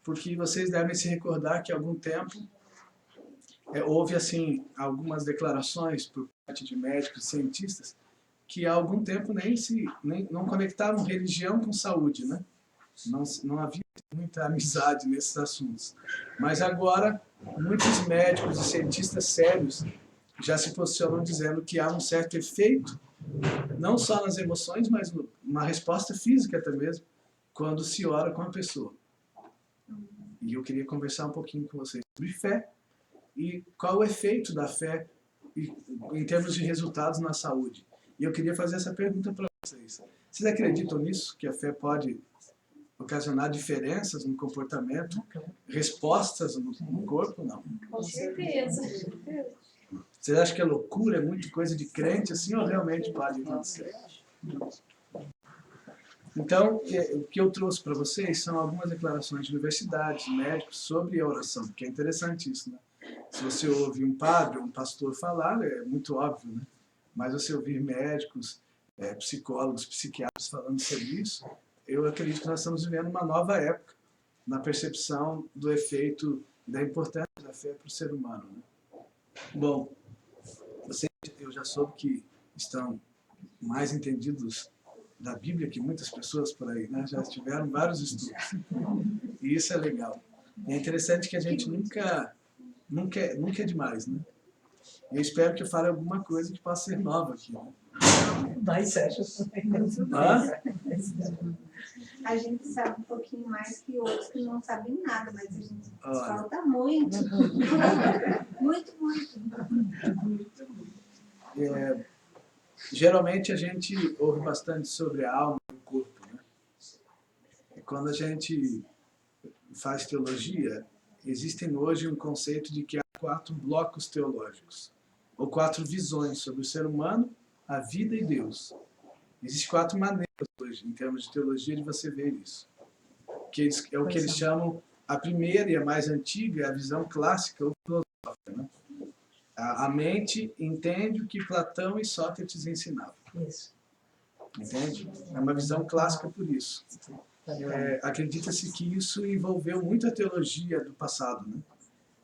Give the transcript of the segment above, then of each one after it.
porque vocês devem se recordar que há algum tempo houve assim algumas declarações por parte de médicos e cientistas que há algum tempo não conectavam religião com saúde, né? Não havia muita amizade nesses assuntos. Mas agora, muitos médicos e cientistas sérios já se posicionam dizendo que há um certo efeito, não só nas emoções, mas uma resposta física até mesmo, quando se ora com a pessoa. E eu queria conversar um pouquinho com vocês sobre fé e qual o efeito da fé em termos de resultados na saúde. E eu queria fazer essa pergunta para vocês. Vocês acreditam nisso? Que a fé pode ocasionar diferenças no comportamento, respostas no corpo? Não. Com certeza. Vocês acham que a loucura é muito coisa de crente assim ou realmente pode acontecer? Então, o que eu trouxe para vocês são algumas declarações de universidades, médicos, sobre a oração, porque é interessante isso, né? Se você ouve um padre ou um pastor falar, é muito óbvio, né? Mas você ouvir médicos, psicólogos, psiquiatras falando sobre isso, eu acredito que nós estamos vivendo uma nova época na percepção do efeito e da importância da fé para o ser humano, né? Bom, eu já soube que estão mais entendidos da Bíblia que muitas pessoas por aí, né? Já tiveram vários estudos. E isso é legal. E é interessante que a gente nunca é demais, né? Eu espero que eu fale alguma coisa que possa ser nova aqui, né? Mas acho A gente sabe um pouquinho mais que outros que não sabem nada, mas a gente falta muito. Muito, muito. Geralmente a gente ouve bastante sobre a alma e o corpo, né? E quando a gente faz teologia, existem hoje um conceito de que há 4 blocos teológicos, ou 4 visões sobre o ser humano, a vida e Deus. Existem 4 maneiras hoje, em termos de teologia, de você ver isso. É o que eles chamam, a primeira e a mais antiga, a visão clássica ou filosófica, né? A mente entende o que Platão e Sócrates ensinavam. Isso. Entende? É uma visão clássica por isso. Acredita-se que isso envolveu muito a teologia do passado, né?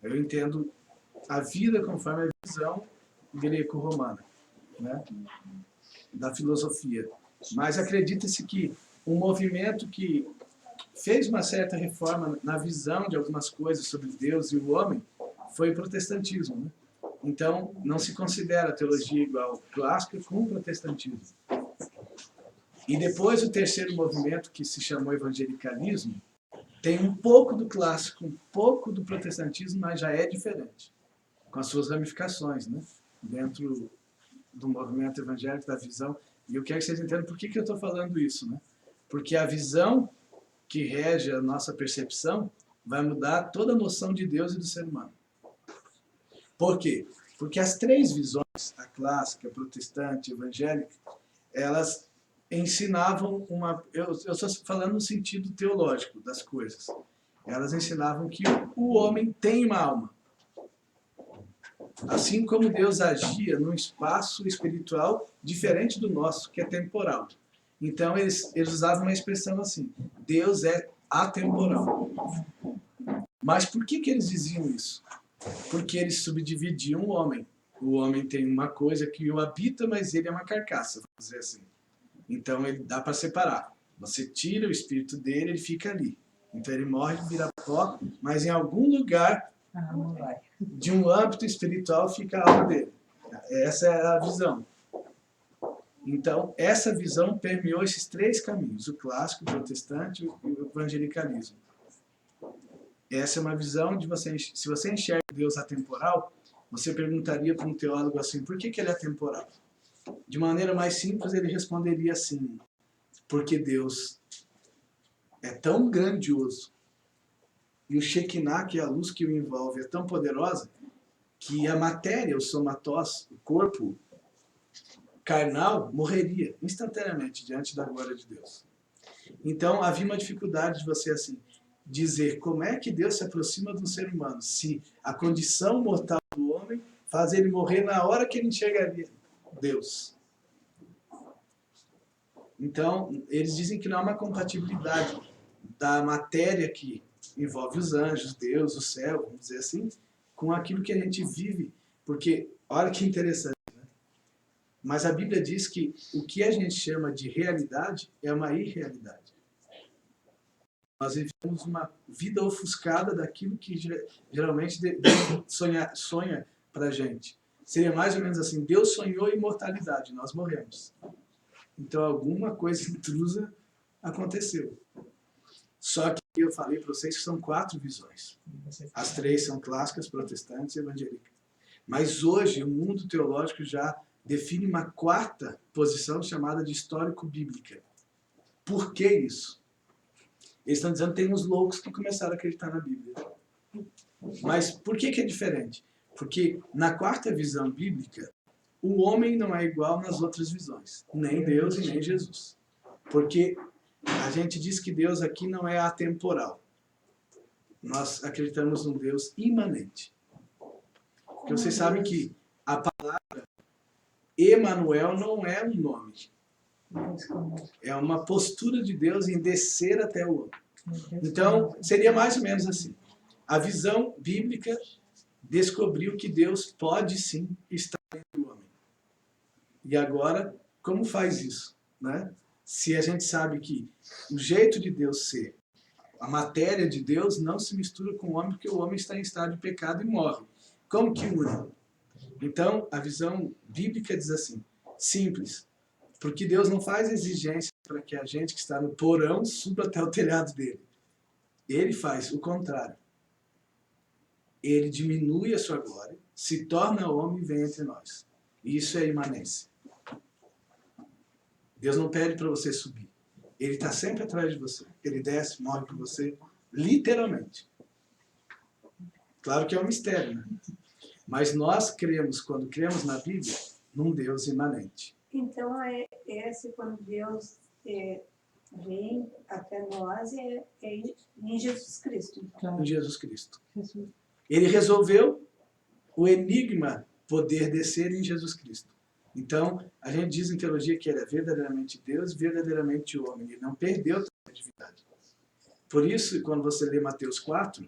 Eu entendo a vida conforme a visão greco-romana, né? Da filosofia. Mas acredita-se que um movimento que fez uma certa reforma na visão de algumas coisas sobre Deus e o homem foi o protestantismo, né? Então, não se considera a teologia igual clássica com o protestantismo. E depois o terceiro movimento, que se chamou evangelicalismo, tem um pouco do clássico, um pouco do protestantismo, mas já é diferente, com as suas ramificações, né? Dentro do movimento evangélico, da visão. E eu quero que vocês entendam por que eu estou falando isso, né? Porque a visão que rege a nossa percepção vai mudar toda a noção de Deus e do ser humano. Por quê? Porque as 3 visões, a clássica, a protestante, a evangélica, elas ensinavam uma... Eu estou falando no sentido teológico das coisas. Elas ensinavam que o homem tem uma alma. Assim como Deus agia num espaço espiritual diferente do nosso, que é temporal. Então, eles usavam uma expressão assim, Deus é atemporal. Mas por que eles diziam isso? Porque eles subdividiam o homem. O homem tem uma coisa que o habita, mas ele é uma carcaça, vamos dizer assim. Então, ele dá para separar. Você tira o espírito dele, ele fica ali. Então, ele morre, vira pó, mas em algum lugar de um âmbito espiritual fica a alma dele. Essa é a visão. Então, essa visão permeou esses 3 caminhos, o clássico, o protestante e o evangelicalismo. Essa é uma visão de você, se você enxerga Deus atemporal, você perguntaria para um teólogo assim, por que ele é atemporal? De maneira mais simples, ele responderia assim, porque Deus é tão grandioso e o Shekinah, que é a luz que o envolve, é tão poderosa que a matéria, o somatós, o corpo carnal, morreria instantaneamente diante da glória de Deus. Então, havia uma dificuldade de você assim dizer como é que Deus se aproxima do ser humano, se a condição mortal do homem faz ele morrer na hora que ele enxergaria Deus. Então, eles dizem que não há uma compatibilidade da matéria que envolve os anjos, Deus, o céu, vamos dizer assim, com aquilo que a gente vive. Porque, olha que interessante, né? Mas a Bíblia diz que o que a gente chama de realidade é uma irrealidade. Nós vivemos uma vida ofuscada daquilo que geralmente Deus sonha para a gente. Seria mais ou menos assim, Deus sonhou imortalidade, nós morremos. Então alguma coisa intrusa aconteceu. Só que eu falei para vocês que são 4 visões. As 3 são clássicas, protestantes e evangélicas. Mas hoje o mundo teológico já define uma 4ª posição chamada de histórico-bíblica. Por que isso? Eles estão dizendo que tem uns loucos que começaram a acreditar na Bíblia. Mas por que é diferente? Porque na 4ª visão bíblica, o homem não é igual nas outras visões. Nem Deus e nem Jesus. Porque a gente diz que Deus aqui não é atemporal. Nós acreditamos num Deus imanente. Porque vocês sabem que a palavra Emanuel não é um nome. É uma postura de Deus em descer até o homem. Então, seria mais ou menos assim. A visão bíblica descobriu que Deus pode sim estar entre o homem. E agora, como faz isso? Né? Se a gente sabe que o jeito de Deus ser, a matéria de Deus não se mistura com o homem, porque o homem está em estado de pecado e morre. Como que une? Então, a visão bíblica diz assim, simples, porque Deus não faz exigência para que a gente que está no porão suba até o telhado dele. Ele faz o contrário. Ele diminui a sua glória, se torna homem e vem entre nós. Isso é imanência. Deus não pede para você subir. Ele está sempre atrás de você. Ele desce, morre por você, literalmente. Claro que é um mistério, né? Mas nós cremos, quando cremos na Bíblia, num Deus imanente. Então, esse quando Deus vem até nós é em Jesus Cristo. Então. Em Jesus Cristo. Ele resolveu o enigma poder descer em Jesus Cristo. Então, a gente diz em teologia que ele é verdadeiramente Deus, verdadeiramente homem. Ele não perdeu a divindade. Por isso, quando você lê Mateus 4,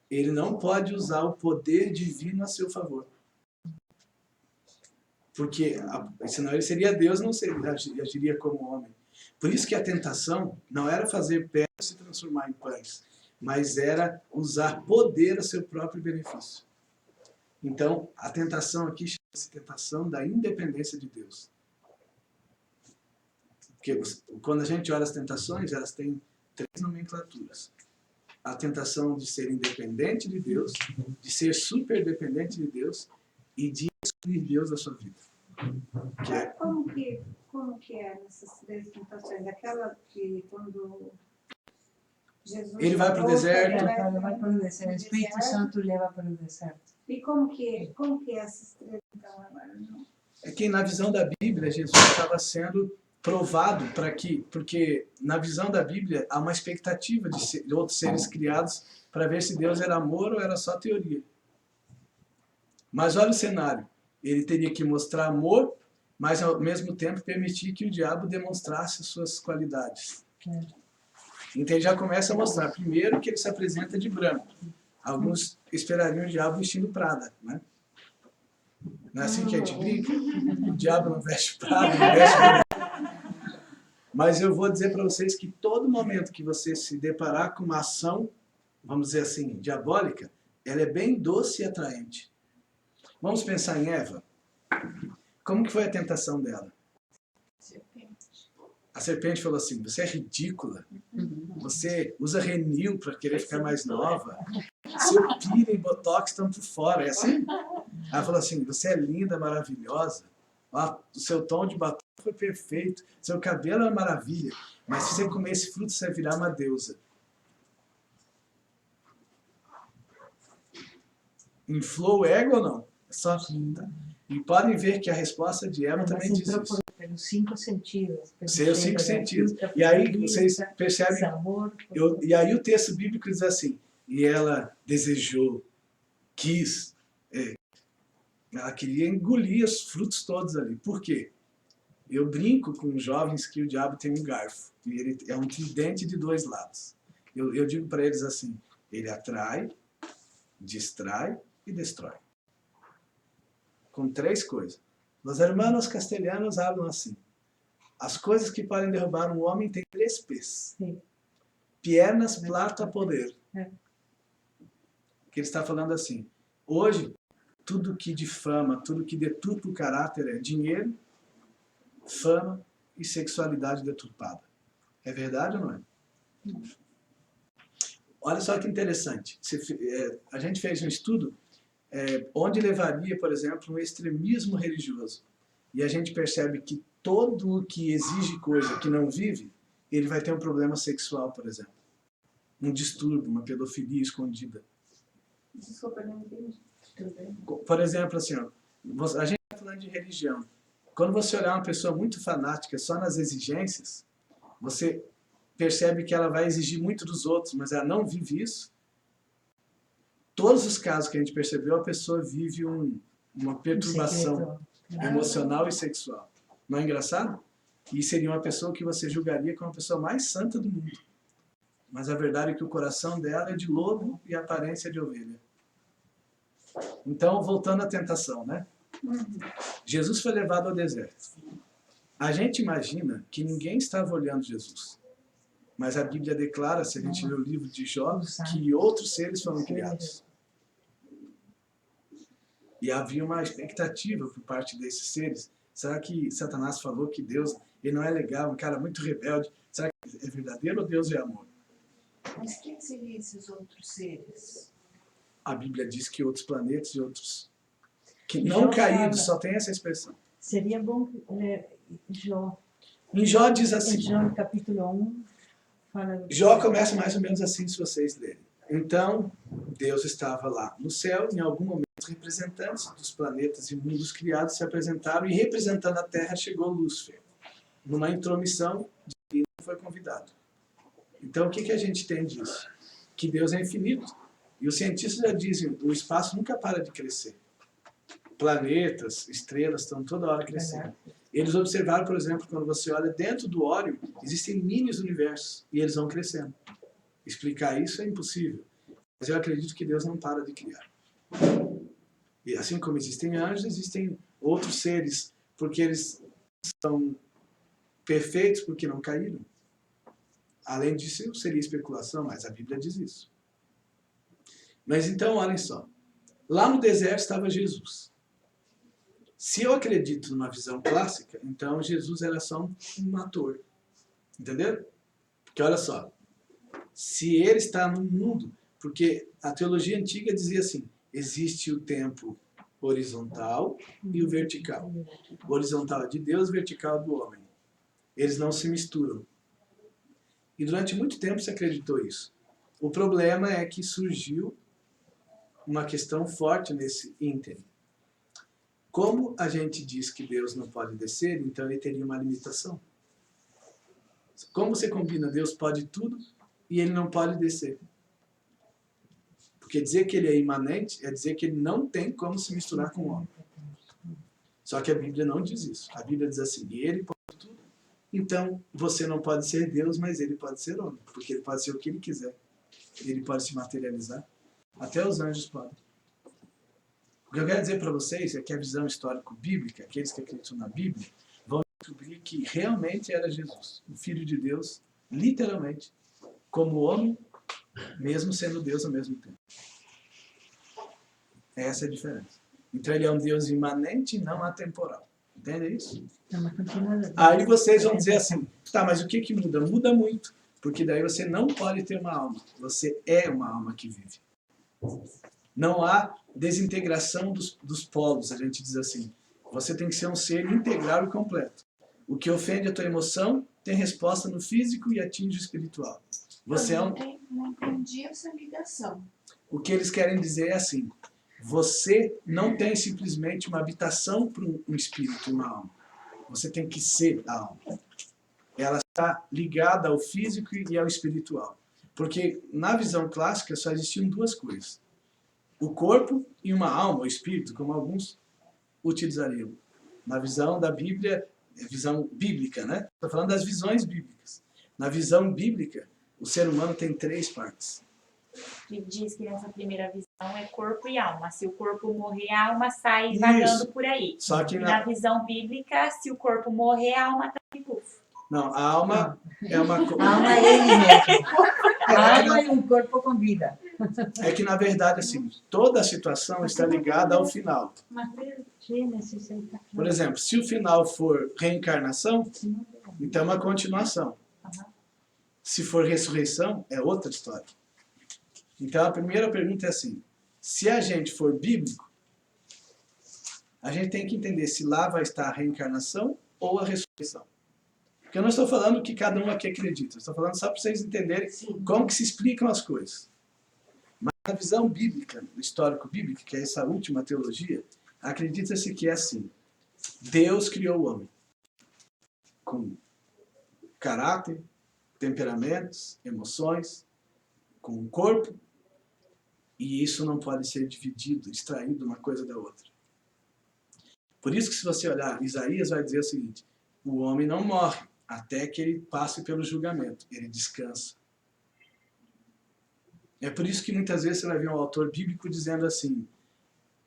ele não pode usar o poder divino a seu favor. Porque senão ele seria Deus, não seria, agiria como homem. Por isso que a tentação não era fazer pedras se transformar em pães, mas era usar poder a seu próprio benefício. Então, a tentação aqui chama-se tentação da independência de Deus. Porque quando a gente olha as tentações, elas têm 3 nomenclaturas. A tentação de ser independente de Deus, de ser super dependente de Deus e de excluir Deus da sua vida. Como que é nessas 3 tentações? Aquela que quando Jesus... Ele vai para o deserto. Ele vai para o deserto. O Espírito Santo leva para o deserto. E como que é essas 3 então agora? Não? É que na visão da Bíblia, Jesus estava sendo provado para que, porque na visão da Bíblia há uma expectativa de outros seres criados para ver se Deus era amor ou era só teoria. Mas olha o cenário. Ele teria que mostrar amor, mas ao mesmo tempo permitir que o diabo demonstrasse suas qualidades. Então ele já começa a mostrar, primeiro, que ele se apresenta de branco. Alguns esperariam o diabo vestindo Prada, né? Não é assim que a gente brinca? O diabo não veste Prada, não veste branco. Mas eu vou dizer para vocês que todo momento que você se deparar com uma ação, vamos dizer assim, diabólica, ela é bem doce e atraente. Vamos pensar em Eva. Como que foi a tentação dela? A serpente falou assim, você é ridícula, você usa Renil para querer ficar mais nova, seu pira e botox estão por fora, é assim? Ela falou assim, você é linda, maravilhosa, o seu tom de batom foi perfeito, seu cabelo é uma maravilha, mas se você comer esse fruto, você vai virar uma deusa. Inflou o ego ou não? É só... E podem ver que a resposta de Eva também diz isso. Pelos 5 sentidos. Seus 5 sentidos. E aí vocês percebem... E aí o texto bíblico diz assim, e ela desejou, quis, ela queria engolir os frutos todos ali. Por quê? Eu brinco com jovens que o diabo tem um garfo. E ele é um tridente de 2 lados. Eu digo para eles assim, ele atrai, distrai e destrói. Com 3 coisas. Os hermanos castelhanos falam assim, as coisas que podem derrubar um homem têm 3 P's. Sim. Piernas, plata, poder. É. Que ele está falando assim, hoje, tudo que difama, tudo que deturpa o caráter é dinheiro, fama e sexualidade deturpada. É verdade ou não é? Olha só que interessante. A gente fez um estudo onde levaria, por exemplo, um extremismo religioso. E a gente percebe que todo o que exige coisa que não vive, ele vai ter um problema sexual, por exemplo. Um distúrbio, uma pedofilia escondida. Desculpa, não entendi. Por exemplo, assim, ó, a gente está falando de religião. Quando você olhar uma pessoa muito fanática só nas exigências, você percebe que ela vai exigir muito dos outros, mas ela não vive isso. Todos os casos que a gente percebeu, a pessoa vive uma perturbação emocional e sexual. Não é engraçado? E seria uma pessoa que você julgaria como a pessoa mais santa do mundo. Mas a verdade é que o coração dela é de lobo e a aparência de ovelha. Então, voltando à tentação, né? Jesus foi levado ao deserto. A gente imagina que ninguém estava olhando Jesus. Mas a Bíblia declara, se a gente ler o livro de Jó, que outros seres foram criados. E havia uma expectativa por parte desses seres. Será que Satanás falou que Deus ele não é legal, um cara muito rebelde? Será que é verdadeiro ou Deus é amor? Mas quem seriam esses outros seres? A Bíblia diz que outros planetas e outros que não caídos, só tem essa expressão. Seria bom ler Jó. Em Jó diz Em assim, Jó, no capítulo 1, fala... Jó começa mais ou menos assim, se vocês lerem. Então, Deus estava lá no céu, em algum momento, representantes dos planetas e mundos criados se apresentaram, e representando a Terra chegou Lúcifer, numa intromissão de não foi convidado. Então, o que a gente tem disso? Que Deus é infinito. E os cientistas já dizem, o espaço nunca para de crescer. Planetas, estrelas estão toda hora crescendo. Eles observaram, por exemplo, quando você olha dentro do Órion, existem minis universos, e eles vão crescendo. Explicar isso é impossível. Mas eu acredito que Deus não para de criar. E assim como existem anjos, existem outros seres, porque eles são perfeitos porque não caíram. Além disso, seria especulação, mas a Bíblia diz isso. Mas então, olhem só. Lá no deserto estava Jesus. Se eu acredito numa visão clássica, então Jesus era só um ator. Entenderam? Porque olha só. Se ele está no mundo, porque a teologia antiga dizia assim, existe o tempo horizontal e o vertical. O horizontal é de Deus, o vertical é do homem. Eles não se misturam. E durante muito tempo se acreditou isso. O problema é que surgiu uma questão forte nesse ínterim. Como a gente diz que Deus não pode descer, então ele teria uma limitação. Como você combina Deus pode tudo e ele não pode descer? Porque dizer que ele é imanente é dizer que ele não tem como se misturar com o homem. Só que a Bíblia não diz isso. A Bíblia diz assim, ele pode tudo. Então, você não pode ser Deus, mas ele pode ser homem. Porque ele pode ser o que ele quiser. Ele pode se materializar. Até os anjos podem. O que eu quero dizer para vocês é que a visão histórico-bíblica, aqueles que acreditam na Bíblia, vão descobrir que realmente era Jesus, o Filho de Deus, literalmente, como homem, mesmo sendo Deus ao mesmo tempo. Essa é a diferença. Então ele é um Deus imanente e não atemporal. Entende isso? Aí vocês vão dizer assim, tá, mas o que muda? Muda muito, porque daí você não pode ter uma alma. Você é uma alma que vive. Não há desintegração dos polos, a gente diz assim. Você tem que ser um ser integral e completo. O que ofende a tua emoção tem resposta no físico e atinge o espiritual. Você não entendi essa ligação. O que eles querem dizer é assim, você não tem simplesmente uma habitação para um espírito e uma alma. Você tem que ser a alma. Ela está ligada ao físico e ao espiritual. Porque na visão clássica só existiam 2 coisas. O corpo e uma alma, o espírito, como alguns utilizariam. Na visão da Bíblia, visão bíblica, né? Estou falando das visões bíblicas. Na visão bíblica, O ser humano tem 3 partes. Que diz que nessa primeira visão é corpo e alma. Se o corpo morrer, a alma sai vagando por aí. Só que E na visão bíblica, se o corpo morrer, a alma tá em pufo. não, a alma é uma A alma é ele mesmo. A alma é um corpo com vida. É que, na verdade, assim, toda a situação está ligada ao final. Por exemplo, se o final for reencarnação, então é uma continuação. Se for ressurreição, é outra história. Então, a primeira pergunta é assim, se a gente for bíblico, a gente tem que entender se lá vai estar a reencarnação ou a ressurreição. Porque eu não estou falando que cada um aqui acredita, eu estou falando só para vocês entenderem como que se explicam as coisas. Mas na visão bíblica, histórico bíblico, que é essa última teologia, acredita-se que é assim, Deus criou o homem com caráter, temperamentos, emoções, com um corpo, e isso não pode ser dividido, extraído uma coisa da outra. Por isso que se você olhar, Isaías vai dizer o seguinte, o homem não morre até que ele passe pelo julgamento, ele descansa. É por isso que muitas vezes você vai ver um autor bíblico dizendo assim,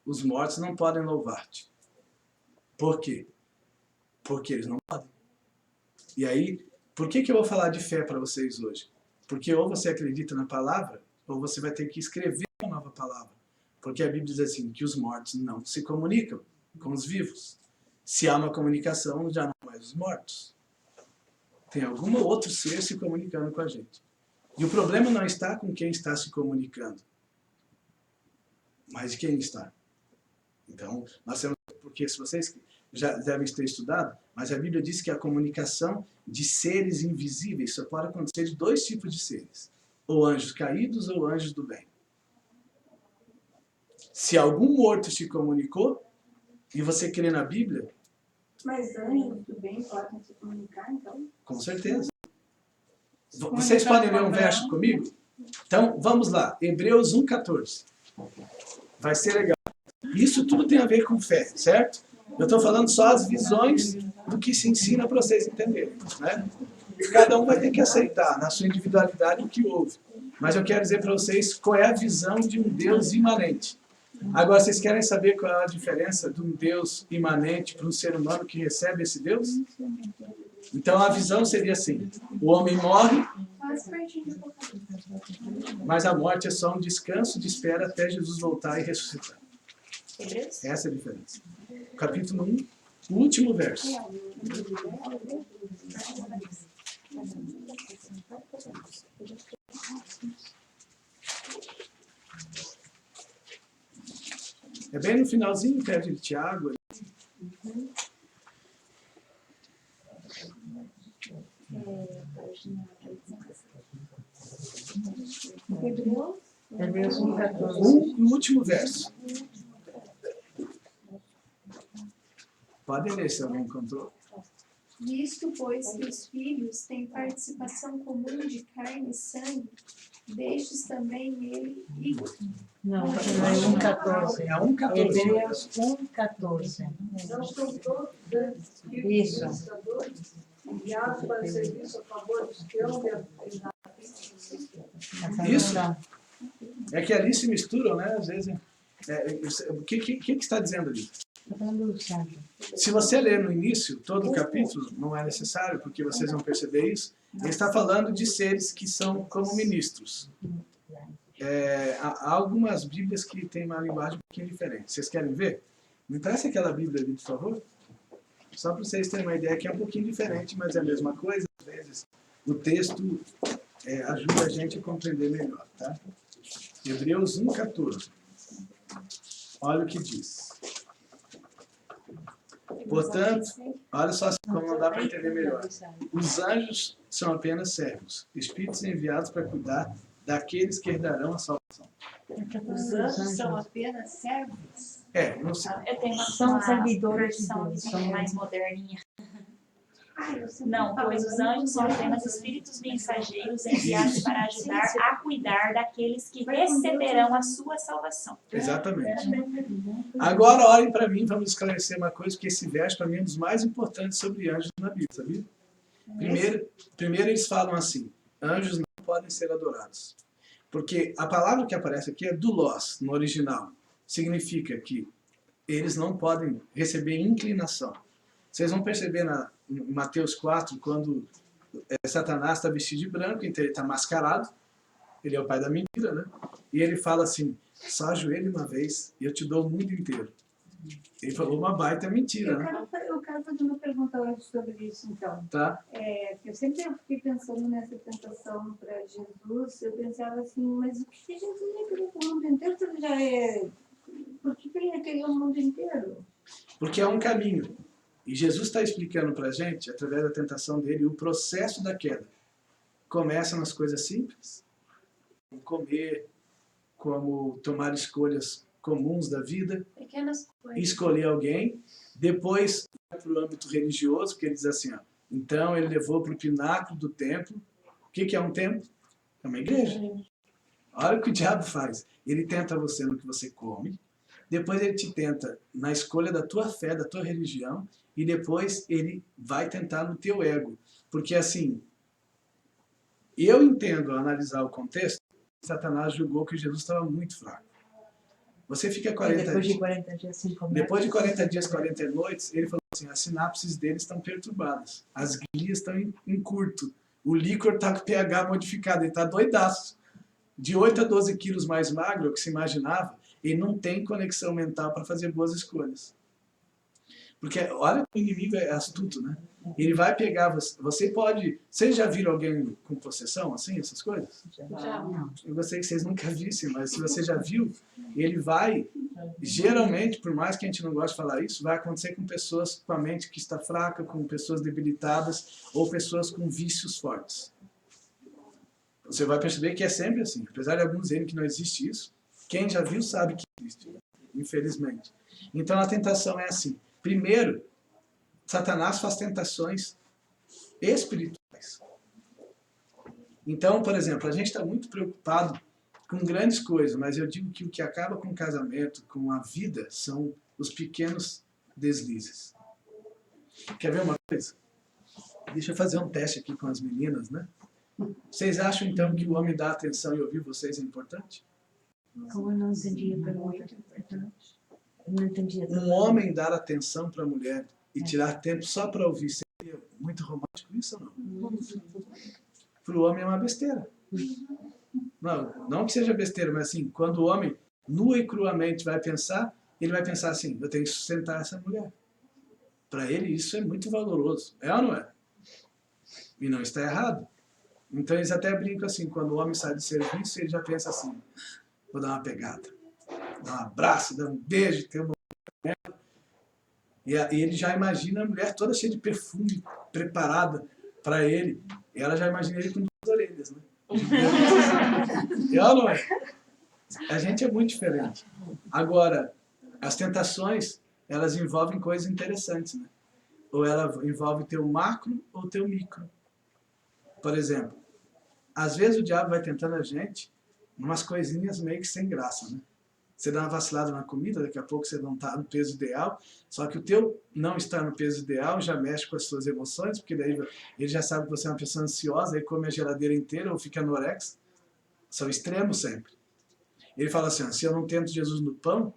os mortos não podem louvar-te. Por quê? Porque eles não podem. E aí, por que eu vou falar de fé para vocês hoje? Porque ou você acredita na palavra, ou você vai ter que escrever uma nova palavra. Porque a Bíblia diz assim, que os mortos não se comunicam com os vivos. Se há uma comunicação, já não há mais os mortos. Tem algum outro ser se comunicando com a gente. E o problema não está com quem está se comunicando, mas quem está. Então, nós temos, porque se vocês já devem ter estudado, mas a Bíblia diz que a comunicação de seres invisíveis só pode acontecer de 2 tipos de seres. Ou anjos caídos ou anjos do bem. Se algum morto se comunicou, e você crê na Bíblia... Mas anjos do bem podem se comunicar, então? Com certeza. Vocês podem ler um verso comigo? Então, vamos lá. Hebreus 1,14. Vai ser legal. Isso tudo tem a ver com fé, certo? Eu estou falando só as visões do que se ensina para vocês entenderem, né? Cada um vai ter que aceitar, na sua individualidade, o que houve. Mas eu quero dizer para vocês qual é a visão de um Deus imanente. Agora, vocês querem saber qual é a diferença de um Deus imanente para um ser humano que recebe esse Deus? Então, a visão seria assim, o homem morre, mas a morte é só um descanso de espera até Jesus voltar e ressuscitar. Essa é a diferença. Capítulo 1, o último verso. É bem no finalzinho, perto de Tiago. Hebreus 1,14. O último verso. Pode ler se alguém encontrou. Visto, pois, que os filhos têm participação comum de carne e sangue, deixes também ele e... Não, é 1,14. É 1,14. Hebreus 1,14. Não são todos antes Isso. pensadores enviados para o serviço a favor dos que amam Isso. É que ali se misturam, né? Às vezes. O que está dizendo ali? Estou falando do sangue. Se você ler no início, todo o capítulo, não é necessário, porque vocês vão perceber isso, ele está falando de seres que são como ministros. Há algumas Bíblias que têm uma linguagem um pouquinho diferente. Vocês querem ver? Me presta aquela Bíblia ali, por favor. Só para vocês terem uma ideia que é um pouquinho diferente, mas é a mesma coisa. Às vezes, o texto ajuda a gente a compreender melhor. Tá? Hebreus 1,14. Olha o que diz. Portanto, olha só como não dá para entender melhor. Os anjos são apenas servos, espíritos enviados para cuidar daqueles que herdarão a salvação. Os anjos são apenas servos? Não sei. Eu tenho São uma servidores de versão Deus, assim, são- mais moderninha. Eu sempre Não, falo, pois os eu não anjos são concordo. apenas espíritos mensageiros enviados para ajudar a cuidar daqueles que receberão a sua salvação. Exatamente. Agora olhem para mim, vamos esclarecer uma coisa, que esse verso para mim é um dos mais importantes sobre anjos na Bíblia, sabia? Primeiro eles falam assim, anjos não podem ser adorados. Porque a palavra que aparece aqui é doulos, no original. Significa que eles não podem receber inclinação. Vocês vão perceber em Mateus 4, quando Satanás está vestido de branco, então ele está mascarado, ele é o pai da mentira, né? E ele fala assim, só ajoelhe uma vez e eu te dou o mundo inteiro. Ele falou uma baita mentira, né? Eu quero fazer uma pergunta hoje sobre isso, então. Tá? Eu sempre fiquei pensando nessa tentação para Jesus, eu pensava assim, mas o que Jesus ia querer com o mundo inteiro se ele já é... Por que ele ia querer o mundo inteiro? Porque é um caminho. E Jesus está explicando para a gente, através da tentação dele, o processo da queda. Começa nas coisas simples, como comer, como tomar escolhas comuns da vida, Pequenas coisas. escolher alguém, depois vai para o âmbito religioso, porque ele diz assim, ó, então ele levou para o pináculo do templo. O que é um templo? É uma igreja. Olha o que o diabo faz. Ele tenta você no que você come, depois ele te tenta na escolha da tua fé, da tua religião, e depois ele vai tentar no teu ego. Porque assim, eu entendo, ao analisar o contexto, Satanás julgou que Jesus estava muito fraco. Você fica 40 depois dias. de 40 dias sem comer. Depois de 40 dias, 40 noites, ele falou assim, as sinapses deles estão perturbadas, as glias estão em curto, o líquor está com pH modificado, ele está doidaço. De 8 a 12 quilos mais magro, o que se imaginava, ele não tem conexão mental para fazer boas escolhas. Porque olha que o inimigo é astuto, né? Ele vai pegar você. Você pode... Vocês já viram alguém com possessão, assim, essas coisas? Não. Eu gostei que vocês nunca vissem, mas se você já viu, ele vai... Geralmente, por mais que a gente não goste de falar isso, vai acontecer com pessoas com a mente que está fraca, com pessoas debilitadas ou pessoas com vícios fortes. Você vai perceber que é sempre assim. Apesar de alguns dizerem que não existe isso, quem já viu sabe que existe, infelizmente. Então a tentação é assim. Primeiro, Satanás faz tentações espirituais. Então, por exemplo, a gente está muito preocupado com grandes coisas, mas eu digo que o que acaba com o casamento, com a vida, são os pequenos deslizes. Quer ver uma coisa? Deixa eu fazer um teste aqui com as meninas, né? Vocês acham, então, que o homem dar atenção e ouvir vocês é importante? Como eu não entendi a pergunta. Eu não entendi a Um homem dar atenção para a mulher e tirar tempo só para ouvir, seria muito romântico isso ou não? Para o homem é uma besteira. Não que seja besteira, mas assim, quando o homem nua e cruamente vai pensar, ele vai pensar assim, eu tenho que sustentar essa mulher. Para ele isso é muito valoroso. É ou não é? E não está errado. Então eles até brincam assim, quando o homem sai do serviço, ele já pensa assim, vou dar uma pegada, dar um abraço, dar um beijo, ter uma... E ele já imagina a mulher toda cheia de perfume, preparada para ele. E ela já imagina ele com duas orelhas, né? É ou não é? A gente é muito diferente. Agora, as tentações, elas envolvem coisas interessantes, né? Ou ela envolve teu macro ou teu micro. Por exemplo, às vezes o diabo vai tentando a gente umas coisinhas meio que sem graça, né? Você dá uma vacilada na comida, daqui a pouco você não está no peso ideal, só que o teu não estar no peso ideal já mexe com as suas emoções, porque daí ele já sabe que você é uma pessoa ansiosa, aí come a geladeira inteira ou fica anorex. São extremos sempre. Ele fala assim, ó, se eu não tento Jesus no pão,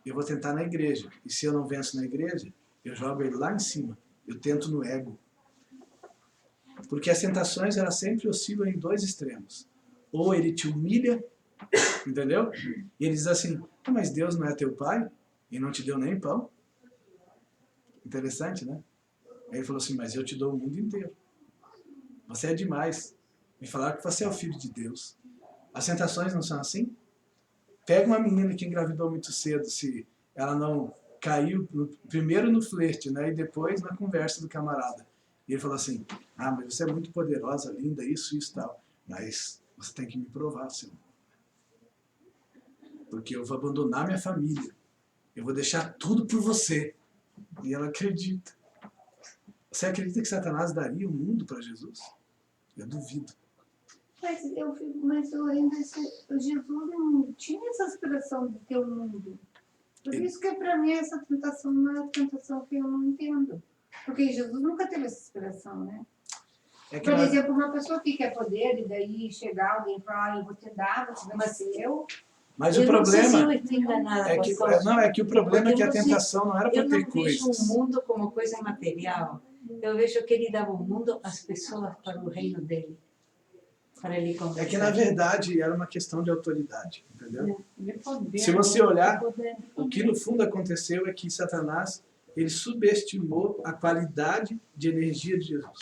eu vou tentar na igreja. E se eu não venço na igreja, eu jogo ele lá em cima. Eu tento no ego. Porque as tentações, elas sempre oscilam em dois extremos. Ou ele te humilha, entendeu? E ele diz assim, mas Deus não é teu pai e não te deu nem pão? Interessante, né? Aí ele falou assim, mas eu te dou o mundo inteiro. Você é demais. Me falaram que você é o filho de Deus. As tentações não são assim? Pega uma menina que engravidou muito cedo, se ela não caiu primeiro no flerte, né, e depois na conversa do camarada. E ele falou assim, mas você é muito poderosa, linda, isso e tal. Mas você tem que me provar, Senhor. Porque eu vou abandonar minha família. Eu vou deixar tudo por você. E ela acredita. Você acredita que Satanás daria o mundo para Jesus? Eu duvido. Mas eu ainda... Jesus não tinha essa aspiração de ter o mundo. Por isso que para mim essa tentação não é a tentação que eu não entendo. Porque Jesus nunca teve essa aspiração, né? É que Por na- exemplo, uma pessoa que quer poder e daí chegar alguém e falar, eu vou te dar, você vai ser eu. mas Eu o não sei se eu problema estou enganada, é que, pastor. não, é que o problema é que a Porque tentação não era para Eu ter não vejo coisas. o mundo como coisa material. Eu vejo que ele dava o mundo às pessoas para o reino dele. Para ele conversar. É que, na verdade, era uma questão de autoridade, entendeu? De poder, Se você olhar, de poder. o que no fundo aconteceu é que Satanás, ele subestimou a qualidade de energia de Jesus.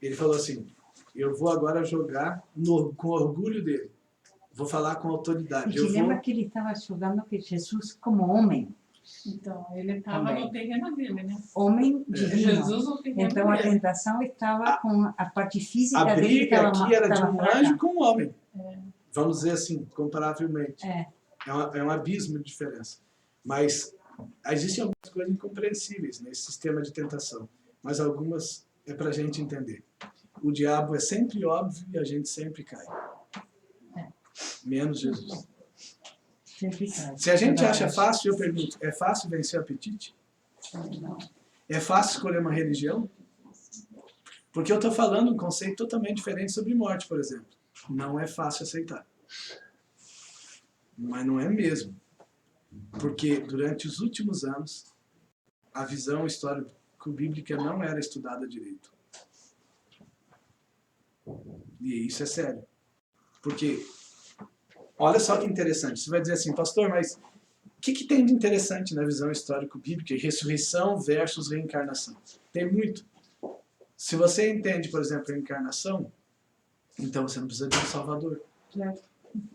Ele falou assim, eu vou agora jogar com orgulho dele. Vou falar com E autoridade. te Eu lembra vou... que ele estava julgando que Jesus, como homem, Então, ele estava Também. no terreno dele, né? homem divino. Jesus no terreno Então a dele. tentação estava com a parte física A dele que briga estava aqui era de estava um fraca. anjo com um homem. Vamos dizer assim, comparavelmente. É. É um abismo de diferença. Mas existem algumas coisas incompreensíveis nesse sistema de tentação. Mas algumas é para a gente entender. O diabo é sempre óbvio e a gente sempre cai. Menos Jesus. Sempre cai. Se a gente Toda acha hora. fácil, eu pergunto, é fácil vencer o apetite? Não. É fácil escolher uma religião? Porque eu estou falando um conceito totalmente diferente sobre morte, por exemplo. Não é fácil aceitar. Mas não é mesmo. Porque durante os últimos anos, a visão histórico-bíblica não era estudada direito. E isso é sério. Porque, olha só que interessante. Você vai dizer assim, pastor, mas o que tem de interessante na visão histórico-bíblica? Ressurreição versus reencarnação. Tem muito. Se você entende, por exemplo, a encarnação, então você não precisa de um salvador. Certo.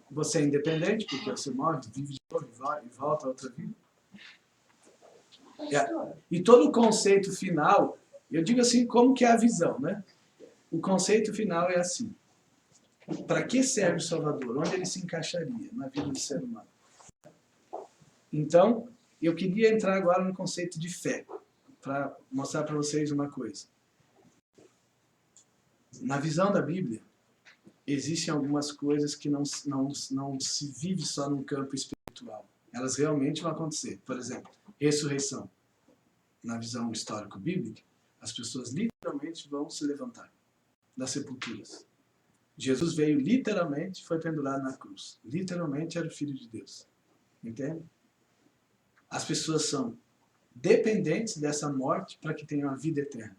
Você é independente, porque você morre, vive de novo e volta a outra vida. E todo o conceito final, eu digo assim, como que é a visão, né? O conceito final é assim. Para que serve o Salvador? Onde ele se encaixaria na vida do ser humano? Então, eu queria entrar agora no conceito de fé, para mostrar para vocês uma coisa. Na visão da Bíblia, existem algumas coisas que não se vive só num campo espiritual. Elas realmente vão acontecer. Por exemplo, ressurreição. Na visão histórico-bíblica, as pessoas literalmente vão se levantar das sepulturas. Jesus veio literalmente, foi pendurado na cruz. Literalmente era o Filho de Deus. Entende? As pessoas são dependentes dessa morte para que tenham a vida eterna.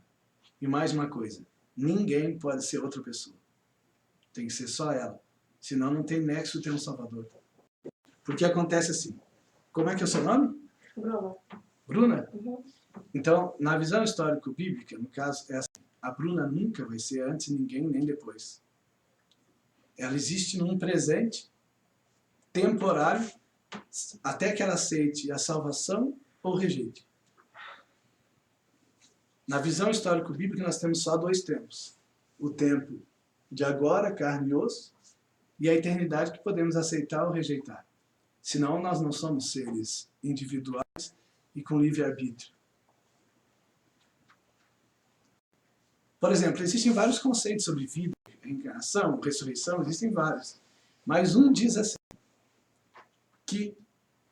E mais uma coisa, ninguém pode ser outra pessoa. Tem que ser só ela. Senão não tem nexo ter um Salvador. Porque acontece assim. Como é que é o seu nome? Bruna. Bruna? Então, na visão histórico-bíblica, no caso, é assim, a Bruna nunca vai ser antes ninguém, nem depois. Ela existe num presente temporário até que ela aceite a salvação ou rejeite. Na visão histórico-bíblica, nós temos só dois tempos. O tempo de agora, carne e osso, e a eternidade que podemos aceitar ou rejeitar. Senão, nós não somos seres individuais e com livre-arbítrio. Por exemplo, existem vários conceitos sobre vida, reencarnação, ressurreição, existem vários. Mas um diz assim, que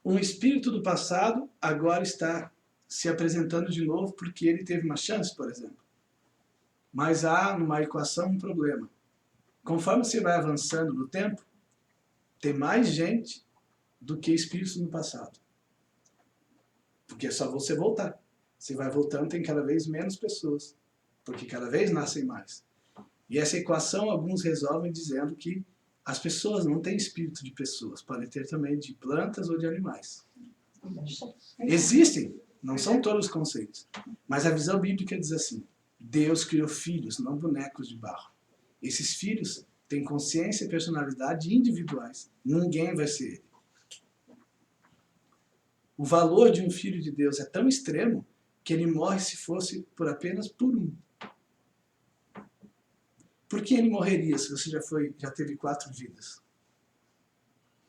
um espírito do passado agora está se apresentando de novo porque ele teve uma chance, por exemplo. Mas há numa equação um problema. Conforme você vai avançando no tempo, tem mais gente do que espíritos no passado. Porque é só você voltar. Você vai voltando, tem cada vez menos pessoas. Porque cada vez nascem mais. E essa equação alguns resolvem dizendo que as pessoas não têm espírito de pessoas, podem ter também de plantas ou de animais. Existem, não são todos os conceitos. Mas a visão bíblica diz assim, Deus criou filhos, não bonecos de barro. Esses filhos têm consciência e personalidade individuais. Ninguém vai ser ele. O valor de um filho de Deus é tão extremo que ele morre se fosse apenas por um. Por que ele morreria se você já teve 4 vidas?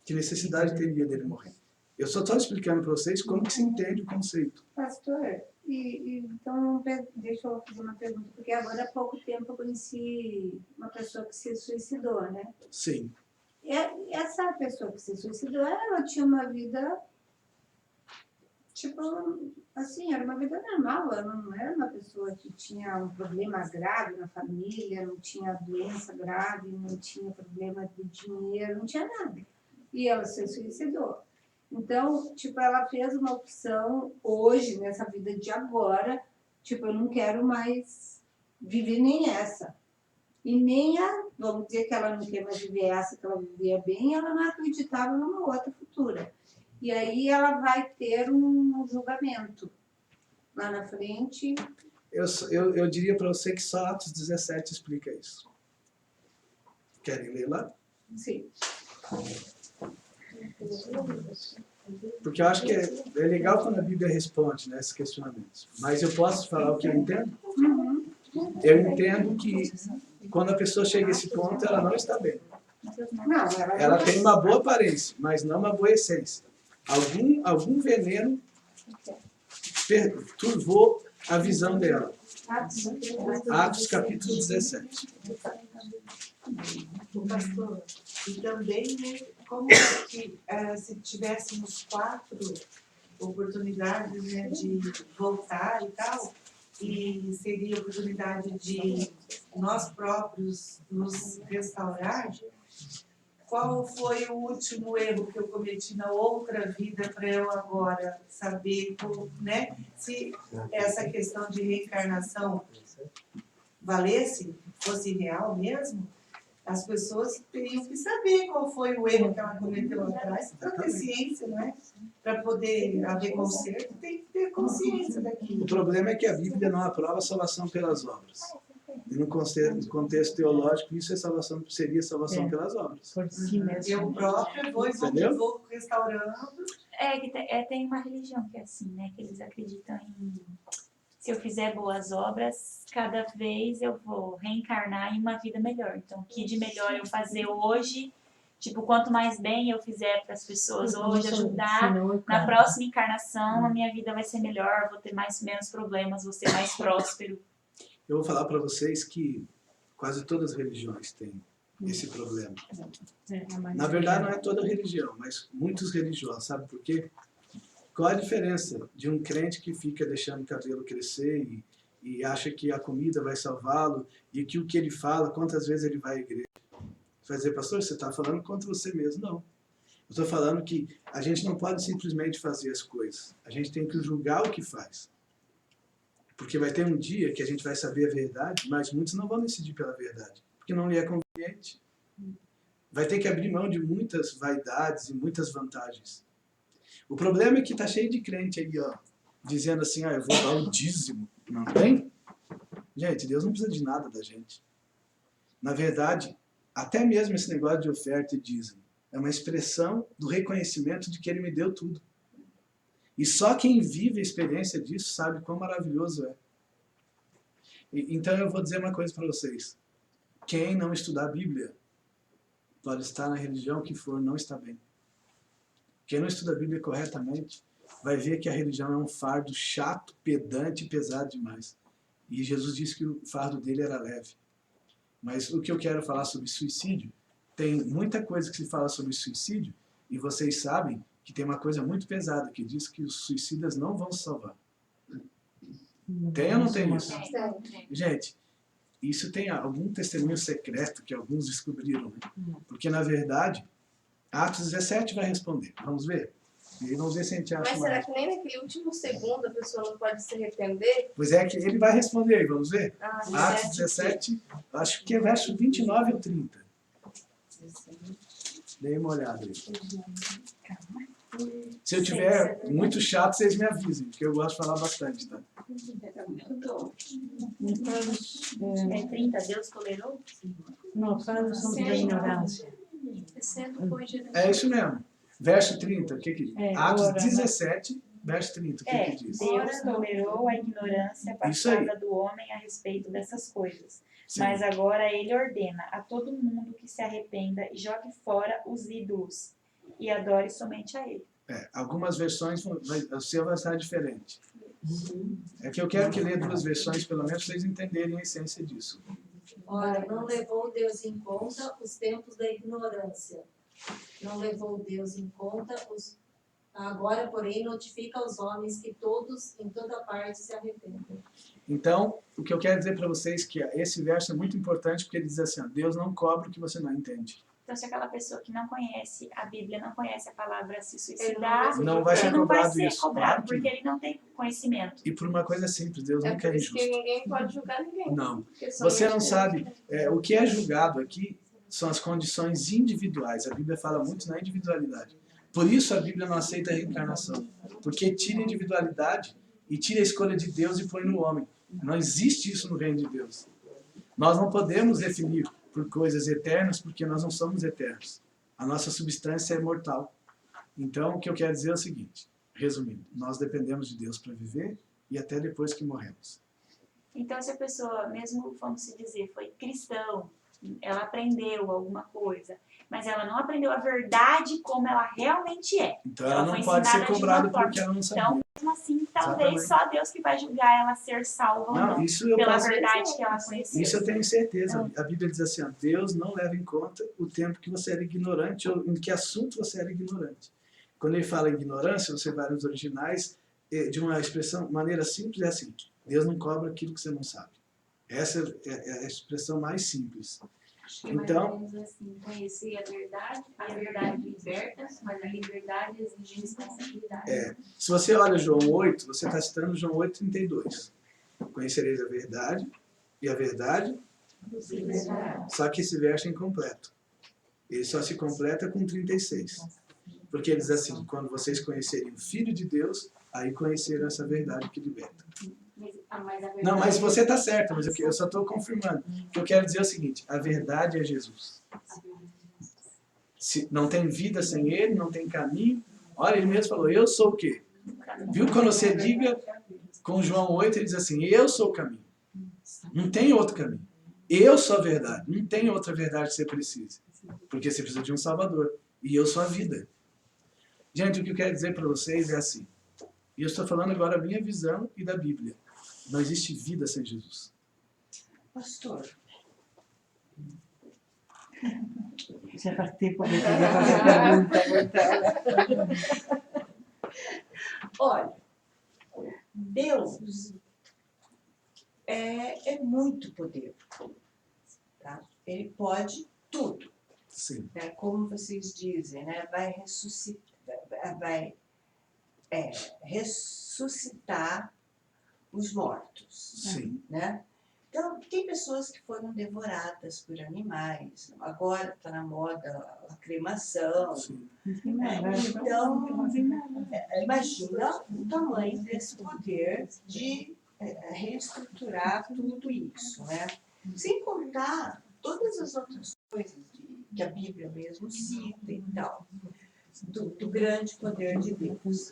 Que necessidade teria dele morrer? Eu só estou explicando para vocês como que se entende o conceito. Pastor, então deixa eu fazer uma pergunta, porque agora há pouco tempo eu conheci uma pessoa que se suicidou, né? Sim. Essa pessoa que se suicidou, ela tinha uma vida tipo, assim, era uma vida normal. Eu não era uma pessoa que tinha um problema grave na família, não tinha doença grave, não tinha problema de dinheiro, não tinha nada. E ela se suicidou. Então, tipo, ela fez uma opção hoje, nessa vida de agora, tipo, eu não quero mais viver nem essa. E nem vamos dizer que ela não quer mais viver essa, que ela vivia bem, ela não acreditava numa outra futura. E aí ela vai ter um julgamento lá na frente. Eu diria para você que só Atos 17 explica isso. Querem ler lá? Sim. Porque eu acho que é legal quando a Bíblia responde, né, esses questionamentos. Mas eu posso falar o que eu entendo? Eu entendo que quando a pessoa chega a esse ponto, ela não está bem. Não, Ela tem uma boa aparência, mas não uma boa essência. Algum veneno perturbou a visão dela. Atos capítulo 17. Pastor, e também, né, como que se tivéssemos 4 oportunidades, né, de voltar e tal, e seria a oportunidade de nós próprios nos restaurar, qual foi o último erro que eu cometi na outra vida para eu agora saber, né, se essa questão de reencarnação valesse, fosse real mesmo? As pessoas teriam que saber qual foi o erro que ela cometeu lá atrás, para ter ciência, não é? Para poder haver conserto, tem que ter consciência daquilo. O problema é que a Bíblia não aprova a salvação pelas obras. E no contexto teológico, isso seria salvação pelas obras. Por si mesmo. Eu própria vou restaurando. Tem uma religião que é assim, né? Que eles acreditam em... Se eu fizer boas obras, cada vez eu vou reencarnar em uma vida melhor. Então, o que de melhor eu fazer hoje, tipo, quanto mais bem eu fizer para as pessoas hoje, ajudar, na próxima encarnação a minha vida vai ser melhor, vou ter menos problemas, vou ser mais próspero. Eu vou falar para vocês que quase todas as religiões têm esse problema. Na verdade, não é toda religião, mas muitos religiosos. Sabe por quê? Qual a diferença de um crente que fica deixando o cabelo crescer e acha que a comida vai salvá-lo e que o que ele fala, quantas vezes ele vai à igreja? Você vai dizer, pastor, você está falando contra você mesmo. Não. Eu estou falando que a gente não pode simplesmente fazer as coisas. A gente tem que julgar o que faz. Porque vai ter um dia que a gente vai saber a verdade, mas muitos não vão decidir pela verdade, porque não lhe é conveniente. Vai ter que abrir mão de muitas vaidades e muitas vantagens. O problema é que está cheio de crente aí, ó, dizendo assim, eu vou dar o dízimo. Não tem? Gente, Deus não precisa de nada da gente. Na verdade, até mesmo esse negócio de oferta e dízimo é uma expressão do reconhecimento de que Ele me deu tudo. E só quem vive a experiência disso sabe quão maravilhoso é. Então eu vou dizer uma coisa para vocês. Quem não estudar a Bíblia pode estar na religião que for, não está bem. Quem não estuda a Bíblia corretamente vai ver que a religião é um fardo chato, pedante e pesado demais. E Jesus disse que o fardo dele era leve. Mas o que eu quero falar sobre suicídio, tem muita coisa que se fala sobre suicídio, e vocês sabem que tem uma coisa muito pesada, que diz que os suicidas não vão se salvar. Tem ou não tem isso? Gente, isso tem algum testemunho secreto que alguns descobriram, né? Porque, na verdade, Atos 17 vai responder. Vamos ver? E vamos ver se a gente acha. Mas será que nem naquele último segundo a pessoa não pode se arrepender? Pois é, que ele vai responder aí, vamos ver? Atos 17, acho que é verso 29 ou 30. Dê uma olhada aí. Se eu tiver muito chato, vocês me avisem, porque eu gosto de falar bastante, tá? É 30, Deus tolerou? Não, fala do assunto da ignorância. É isso mesmo. Verso 30, o que que diz? Atos 17, verso 30, o que que diz? Deus tolerou a ignorância passada do homem a respeito dessas coisas. Sim. Mas agora ele ordena a todo mundo que se arrependa e jogue fora os ídolos e adore somente a ele. Algumas versões, o seu vai estar diferente. É que eu quero que leia 2 versões, pelo menos, para vocês entenderem a essência disso. Ora, não levou Deus em conta os tempos da ignorância. Não levou Deus em conta os... Agora, porém, notifica aos homens que todos, em toda parte, se arrependem. Então, o que eu quero dizer para vocês é que esse verso é muito importante porque ele diz assim, ó, Deus não cobra o que você não entende. Então, se aquela pessoa que não conhece a Bíblia, não conhece a palavra se suicidar, Não vai ser ele não vai cobrado ser isso. cobrado, Claro que porque não. ele não tem conhecimento. E por uma coisa simples, Deus É nunca por é isso que injusto. ninguém pode julgar ninguém. Não. Porque são Você não injustos. sabe, o que é julgado aqui são as condições individuais. A Bíblia fala muito na individualidade. Por isso a Bíblia não aceita a reencarnação. Porque tira a individualidade e tira a escolha de Deus e põe no homem. Não existe isso no reino de Deus. Nós não podemos definir por coisas eternas porque nós não somos eternos. A nossa substância é mortal. Então, o que eu quero dizer é o seguinte, resumindo, nós dependemos de Deus para viver e até depois que morremos. Então, se a pessoa, mesmo, vamos se dizer, foi cristão, ela aprendeu alguma coisa, mas ela não aprendeu a verdade como ela realmente é. Então, ela foi não pode ser ensinada de cobrada uma forma. porque ela não sabia. Então, mesmo assim, talvez Exatamente. só Deus que vai julgar ela ser salva ou não, Isso eu pela posso... verdade que ela conheceu. Isso eu tenho certeza. A Bíblia diz assim, ó, Deus não leva em conta o tempo que você era ignorante ou em que assunto você era ignorante. Quando ele fala ignorância, você vai nos originais, de uma expressão, maneira simples, é assim, Deus não cobra aquilo que você não sabe. Essa é a expressão mais simples. Então, Mais ou menos assim, conhecer a verdade liberta, mas a liberdade exige responsabilidade. se você olha João 8, você está citando João 8,32. Conhecereis a verdade, e a verdade... Só que esse verso é incompleto. Ele só se completa com 36. Porque ele diz assim, quando vocês conhecerem o Filho de Deus, aí conheceram essa verdade que liberta. Não, mas você está certo, mas eu só estou confirmando. O que eu quero dizer é o seguinte, a verdade é Jesus. Se não tem vida sem ele, não tem caminho. Olha, ele mesmo falou, eu sou o quê? Viu quando você diga com João 8, ele diz assim, eu sou o caminho. Não tem outro caminho. Eu sou a verdade. Não tem outra verdade que você precise. Porque você precisa de um Salvador. E eu sou a vida. Gente, o que eu quero dizer para vocês é assim. E eu estou falando agora a minha visão e da Bíblia. Não existe vida sem Jesus. Pastor, Já faz tempo que eu queria fazer pergunta. olha, Deus é muito poder. Tá? Ele pode tudo. Sim. Né? Como vocês dizem, né? Vai ressuscitar os mortos. Sim. Né? Então, tem pessoas que foram devoradas por animais. Agora está na moda a cremação. Sim. Então, imagina o tamanho desse poder de reestruturar tudo isso, né? Sem contar todas as outras coisas que a Bíblia mesmo cita e tal, do grande poder de Deus,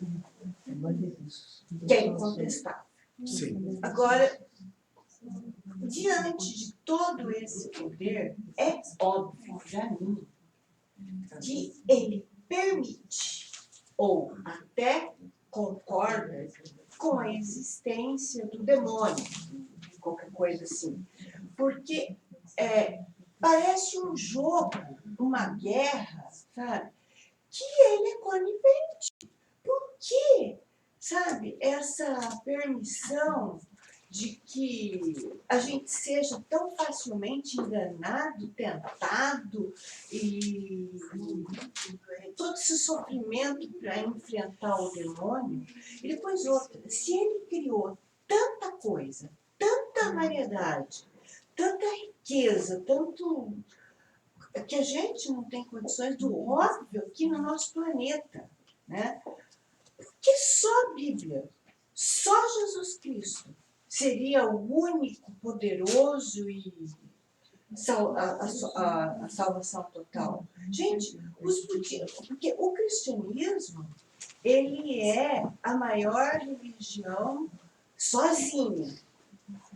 que é incontestável. Sim. Agora, diante de todo esse poder, é óbvio para mim que ele permite, ou até concorda com a existência do demônio, qualquer coisa assim. Porque parece um jogo, uma guerra, sabe? Que ele é conivente. Por quê? Sabe, essa permissão de que a gente seja tão facilmente enganado, tentado e todo esse sofrimento para enfrentar o demônio. E depois outra, se ele criou tanta coisa, tanta variedade, tanta riqueza, tanto que a gente não tem condições do óbvio aqui no nosso planeta, né? Porque só a Bíblia, só Jesus Cristo seria o único poderoso e a salvação total. Gente, porque o cristianismo, ele é a maior religião sozinha.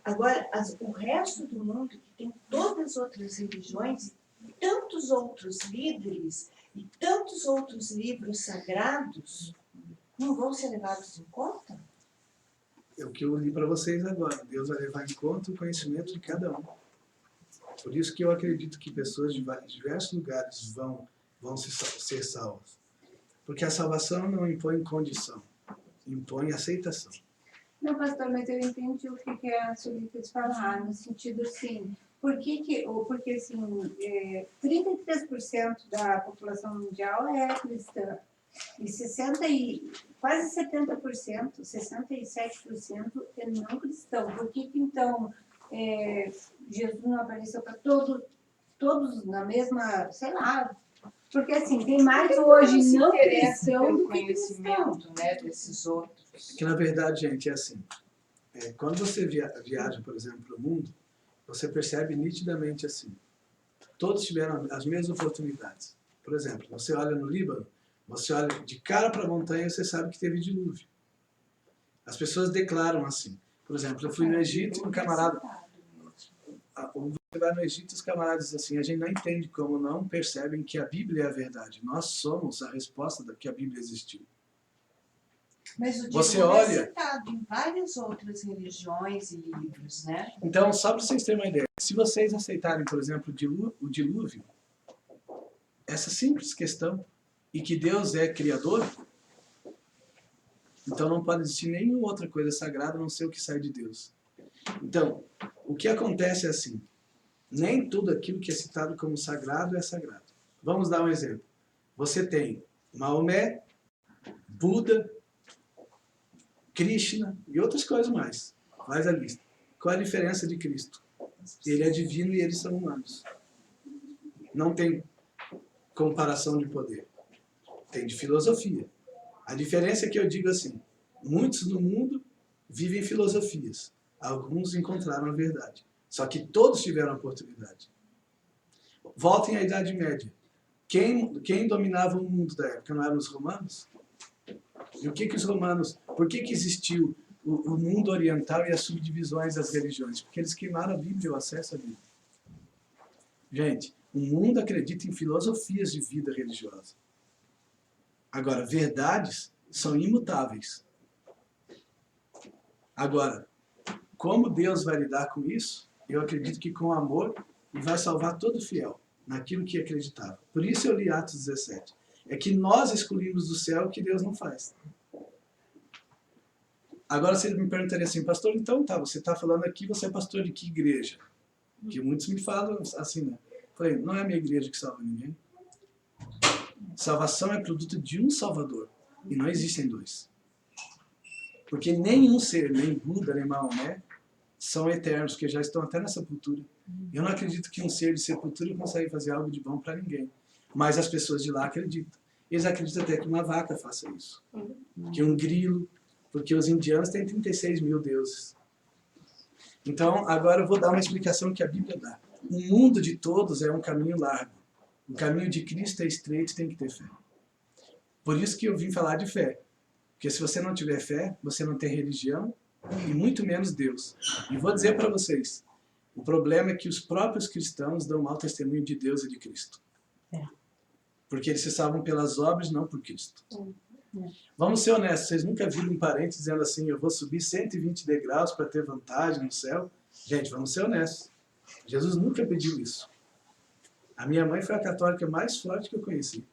Agora, o resto do mundo, que tem todas as outras religiões, e tantos outros líderes, e tantos outros livros sagrados, não vão ser levados em conta? É o que eu li para vocês agora. Deus vai levar em conta o conhecimento de cada um. Por isso que eu acredito que pessoas de diversos lugares vão ser salvas. Porque a salvação não impõe condição, impõe aceitação. Não, pastor, mas eu entendi o que a Sueli quis falar, no sentido assim, porque assim, 33% da população mundial é cristã, e quase 70%, 67% é não cristão. Por que então Jesus não apareceu para todos na mesma, sei lá, porque assim, tem mais hoje não cristão do que cristão. Né, desses outros. Que na verdade, gente, é assim. Quando você viaja, por exemplo, para o mundo, você percebe nitidamente assim. Todos tiveram as mesmas oportunidades. Por exemplo, você olha no Líbano, você olha de cara para a montanha e você sabe que teve dilúvio. As pessoas declaram assim. Por exemplo, eu fui no Egito e um camarada... Você vai no Egito e os camaradas dizem assim, a gente não entende como não percebem que a Bíblia é a verdade. Nós somos a resposta da que a Bíblia existiu. Mas o Você dilúvio olha... é citado em várias outras religiões e livros, né? Então, só para vocês terem uma ideia, se vocês aceitarem, por exemplo, o dilúvio, essa simples questão, e que Deus é criador, então não pode existir nenhuma outra coisa sagrada a não ser o que sai de Deus. Então, o que acontece é assim, nem tudo aquilo que é citado como sagrado é sagrado. Vamos dar um exemplo. Você tem Maomé, Buda, Krishna e outras coisas mais. Faz a lista. Qual a diferença de Cristo? Ele é divino e eles são humanos. Não tem comparação de poder. Tem de filosofia. A diferença é que eu digo assim, muitos no mundo vivem filosofias. Alguns encontraram a verdade. Só que todos tiveram a oportunidade. Voltem à Idade Média. Quem dominava o mundo da época? Não eram os romanos? E o que os romanos... Por que existiu o mundo oriental e as subdivisões das religiões? Porque eles queimaram a Bíblia, o acesso à Bíblia. Gente, o mundo acredita em filosofias de vida religiosa. Agora, verdades são imutáveis. Agora, como Deus vai lidar com isso? Eu acredito que com amor, e vai salvar todo fiel naquilo que acreditava. Por isso eu li Atos 17. É que nós escolhemos do céu o que Deus não faz. Agora você me perguntaria assim, pastor, então tá, você está falando aqui, você é pastor de que igreja? Que muitos me falam assim, né? Falei, não é a minha igreja que salva ninguém. Salvação é produto de um Salvador, e não existem dois. Porque nenhum ser, nem Buda, nem Maomé, são eternos, que já estão até na sepultura. Eu não acredito que um ser de sepultura consegue fazer algo de bom para ninguém. Mas as pessoas de lá acreditam. Eles acreditam até que uma vaca faça isso. Que um grilo, porque os indianos têm 36 mil deuses. Então, agora eu vou dar uma explicação que a Bíblia dá. O mundo de todos é um caminho largo. O caminho de Cristo é estreito e tem que ter fé. Por isso que eu vim falar de fé. Porque se você não tiver fé, você não tem religião e muito menos Deus. E vou dizer para vocês, o problema é que os próprios cristãos dão mau testemunho de Deus e de Cristo. Porque eles se salvam pelas obras, não por Cristo. Vamos ser honestos, vocês nunca viram um parente dizendo assim, eu vou subir 120 degraus para ter vantagem no céu? Gente, vamos ser honestos. Jesus nunca pediu isso. A minha mãe foi a católica mais forte que eu conheci.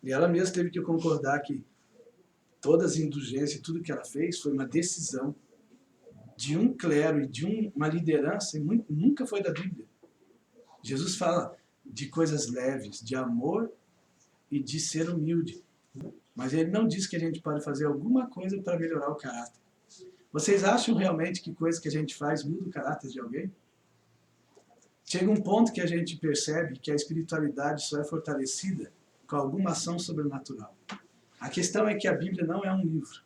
E ela mesma teve que concordar que todas as indulgências e tudo que ela fez foi uma decisão de um clero e de uma liderança, e nunca foi da Bíblia. Jesus fala de coisas leves, de amor e de ser humilde. Mas ele não diz que a gente pode fazer alguma coisa para melhorar o caráter. Vocês acham realmente que coisa que a gente faz muda o caráter de alguém? Chega um ponto que a gente percebe que a espiritualidade só é fortalecida com alguma ação sobrenatural. A questão é que a Bíblia não é um livro.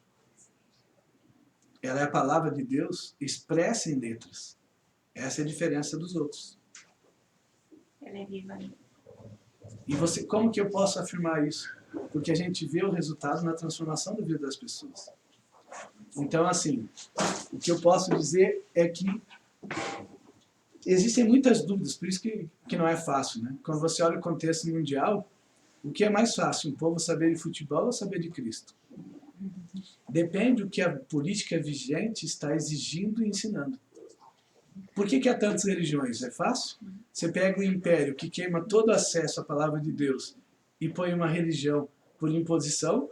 Ela é a palavra de Deus expressa em letras. Essa é a diferença dos outros. Ela é viva. E você, como que eu posso afirmar isso? Porque a gente vê o resultado na transformação da vida das pessoas. Então, assim, o que eu posso dizer é que existem muitas dúvidas, por isso que não é fácil, né? Quando você olha o contexto mundial, o que é mais fácil, um povo saber de futebol ou saber de Cristo? Depende do que a política vigente está exigindo e ensinando. Por que há tantas religiões? É fácil? Você pega o império que queima todo acesso à palavra de Deus e põe uma religião por imposição.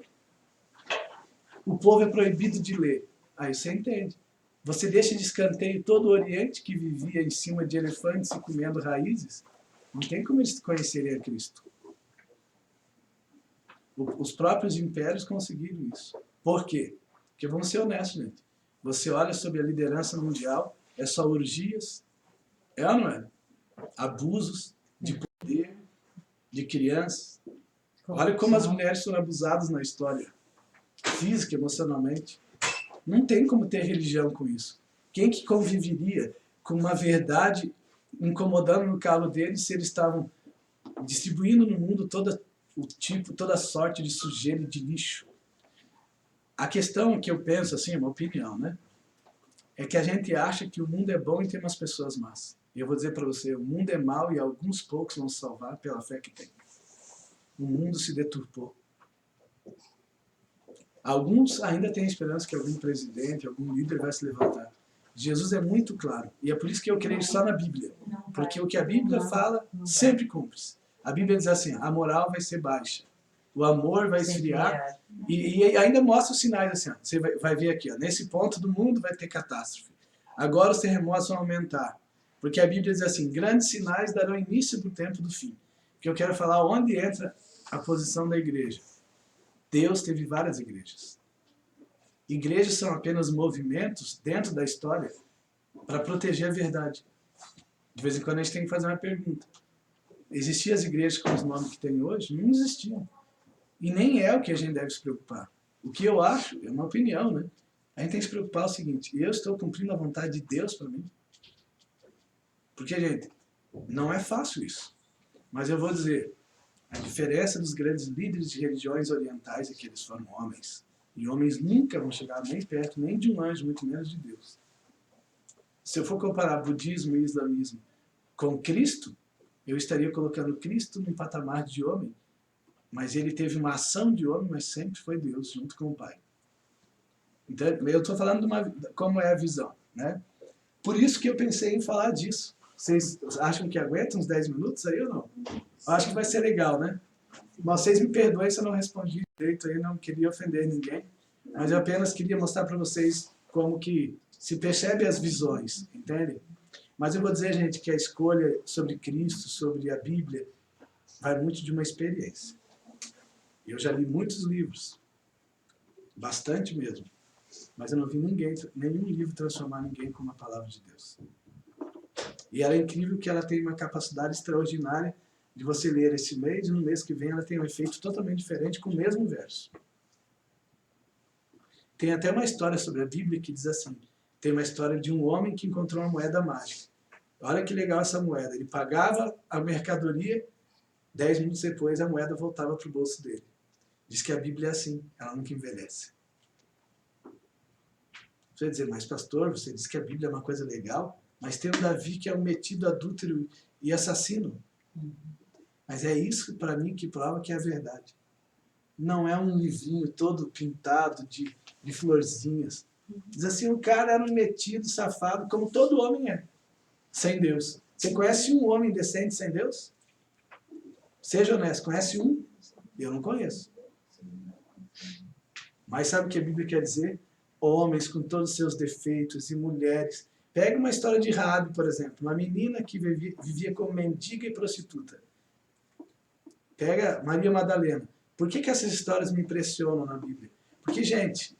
O povo é proibido de ler. Aí você entende. Você deixa de escanteio todo o Oriente que vivia em cima de elefantes e comendo raízes. Não tem como eles conhecerem a Cristo. Os próprios impérios conseguiram isso. Por quê? Porque vamos ser honestos, gente. Você olha sobre a liderança mundial, é só orgias, é ou não é? Abusos de poder, de crianças. Olha como as mulheres foram abusadas na história, física, emocionalmente. Não tem como ter religião com isso. Quem que conviveria com uma verdade incomodando no calo deles se eles estavam distribuindo no mundo toda sorte de sujeira e de lixo? A questão que eu penso, assim, é uma opinião, né? É que a gente acha que o mundo é bom e tem umas pessoas más. E eu vou dizer para você, o mundo é mau e alguns poucos vão se salvar pela fé que tem. O mundo se deturpou. Alguns ainda têm esperança que algum presidente, algum líder vai se levantar. Jesus é muito claro. E é por isso que eu creio só na Bíblia. Porque o que a Bíblia fala sempre cumpre-se. A Bíblia diz assim, a moral vai ser baixa. O amor vai esfriar. E ainda mostra os sinais assim. Ó, você vai ver aqui, ó, nesse ponto do mundo vai ter catástrofe. Agora os terremotos vão aumentar. Porque a Bíblia diz assim, grandes sinais darão início do tempo do fim. Que eu quero falar onde entra a posição da igreja. Deus teve várias igrejas. Igrejas são apenas movimentos dentro da história para proteger a verdade. De vez em quando a gente tem que fazer uma pergunta. Existiam as igrejas com os nomes que tem hoje? Não existiam. E nem é o que a gente deve se preocupar. O que eu acho, é uma opinião, né? A gente tem que se preocupar o seguinte, eu estou cumprindo a vontade de Deus para mim? Porque, gente, não é fácil isso. Mas eu vou dizer, a diferença dos grandes líderes de religiões orientais é que eles foram homens. E homens nunca vão chegar nem perto, nem de um anjo, muito menos de Deus. Se eu for comparar budismo e islamismo com Cristo, eu estaria colocando Cristo num patamar de homem, mas ele teve uma ação de homem, mas sempre foi Deus, junto com o Pai. Então, eu estou falando de como é a visão, né? Por isso que eu pensei em falar disso. Vocês acham que aguentam uns 10 minutos aí ou não? Eu acho que vai ser legal, né? Mas vocês me perdoem se eu não respondi direito aí, não queria ofender ninguém. Mas eu apenas queria mostrar para vocês como que se percebe as visões, entende? Mas eu vou dizer, gente, que a escolha sobre Cristo, sobre a Bíblia, vai muito de uma experiência. Eu já li muitos livros, bastante mesmo, mas eu não vi nenhum livro transformar ninguém com uma palavra de Deus. E ela é incrível que ela tem uma capacidade extraordinária de você ler esse mês, e no mês que vem ela tem um efeito totalmente diferente com o mesmo verso. Tem até uma história sobre a Bíblia que diz assim, tem uma história de um homem que encontrou uma moeda mágica. Olha que legal essa moeda. Ele pagava a mercadoria, 10 minutos depois a moeda voltava para o bolso dele. Diz que a Bíblia é assim, ela nunca envelhece. Você vai dizer, mas pastor, você diz que a Bíblia é uma coisa legal, mas tem o Davi que é um metido adúltero e assassino. Mas é isso para mim que prova que é a verdade. Não é um livrinho todo pintado de florzinhas. Diz assim, o cara era um metido, safado, como todo homem é, sem Deus. Você conhece um homem decente sem Deus? Seja honesto, conhece um? Eu não conheço. Mas sabe o que a Bíblia quer dizer? Homens com todos os seus defeitos e mulheres. Pega uma história de Raabe, por exemplo, uma menina que vivia como mendiga e prostituta. Pega Maria Madalena. Por que essas histórias me impressionam na Bíblia? Porque, gente,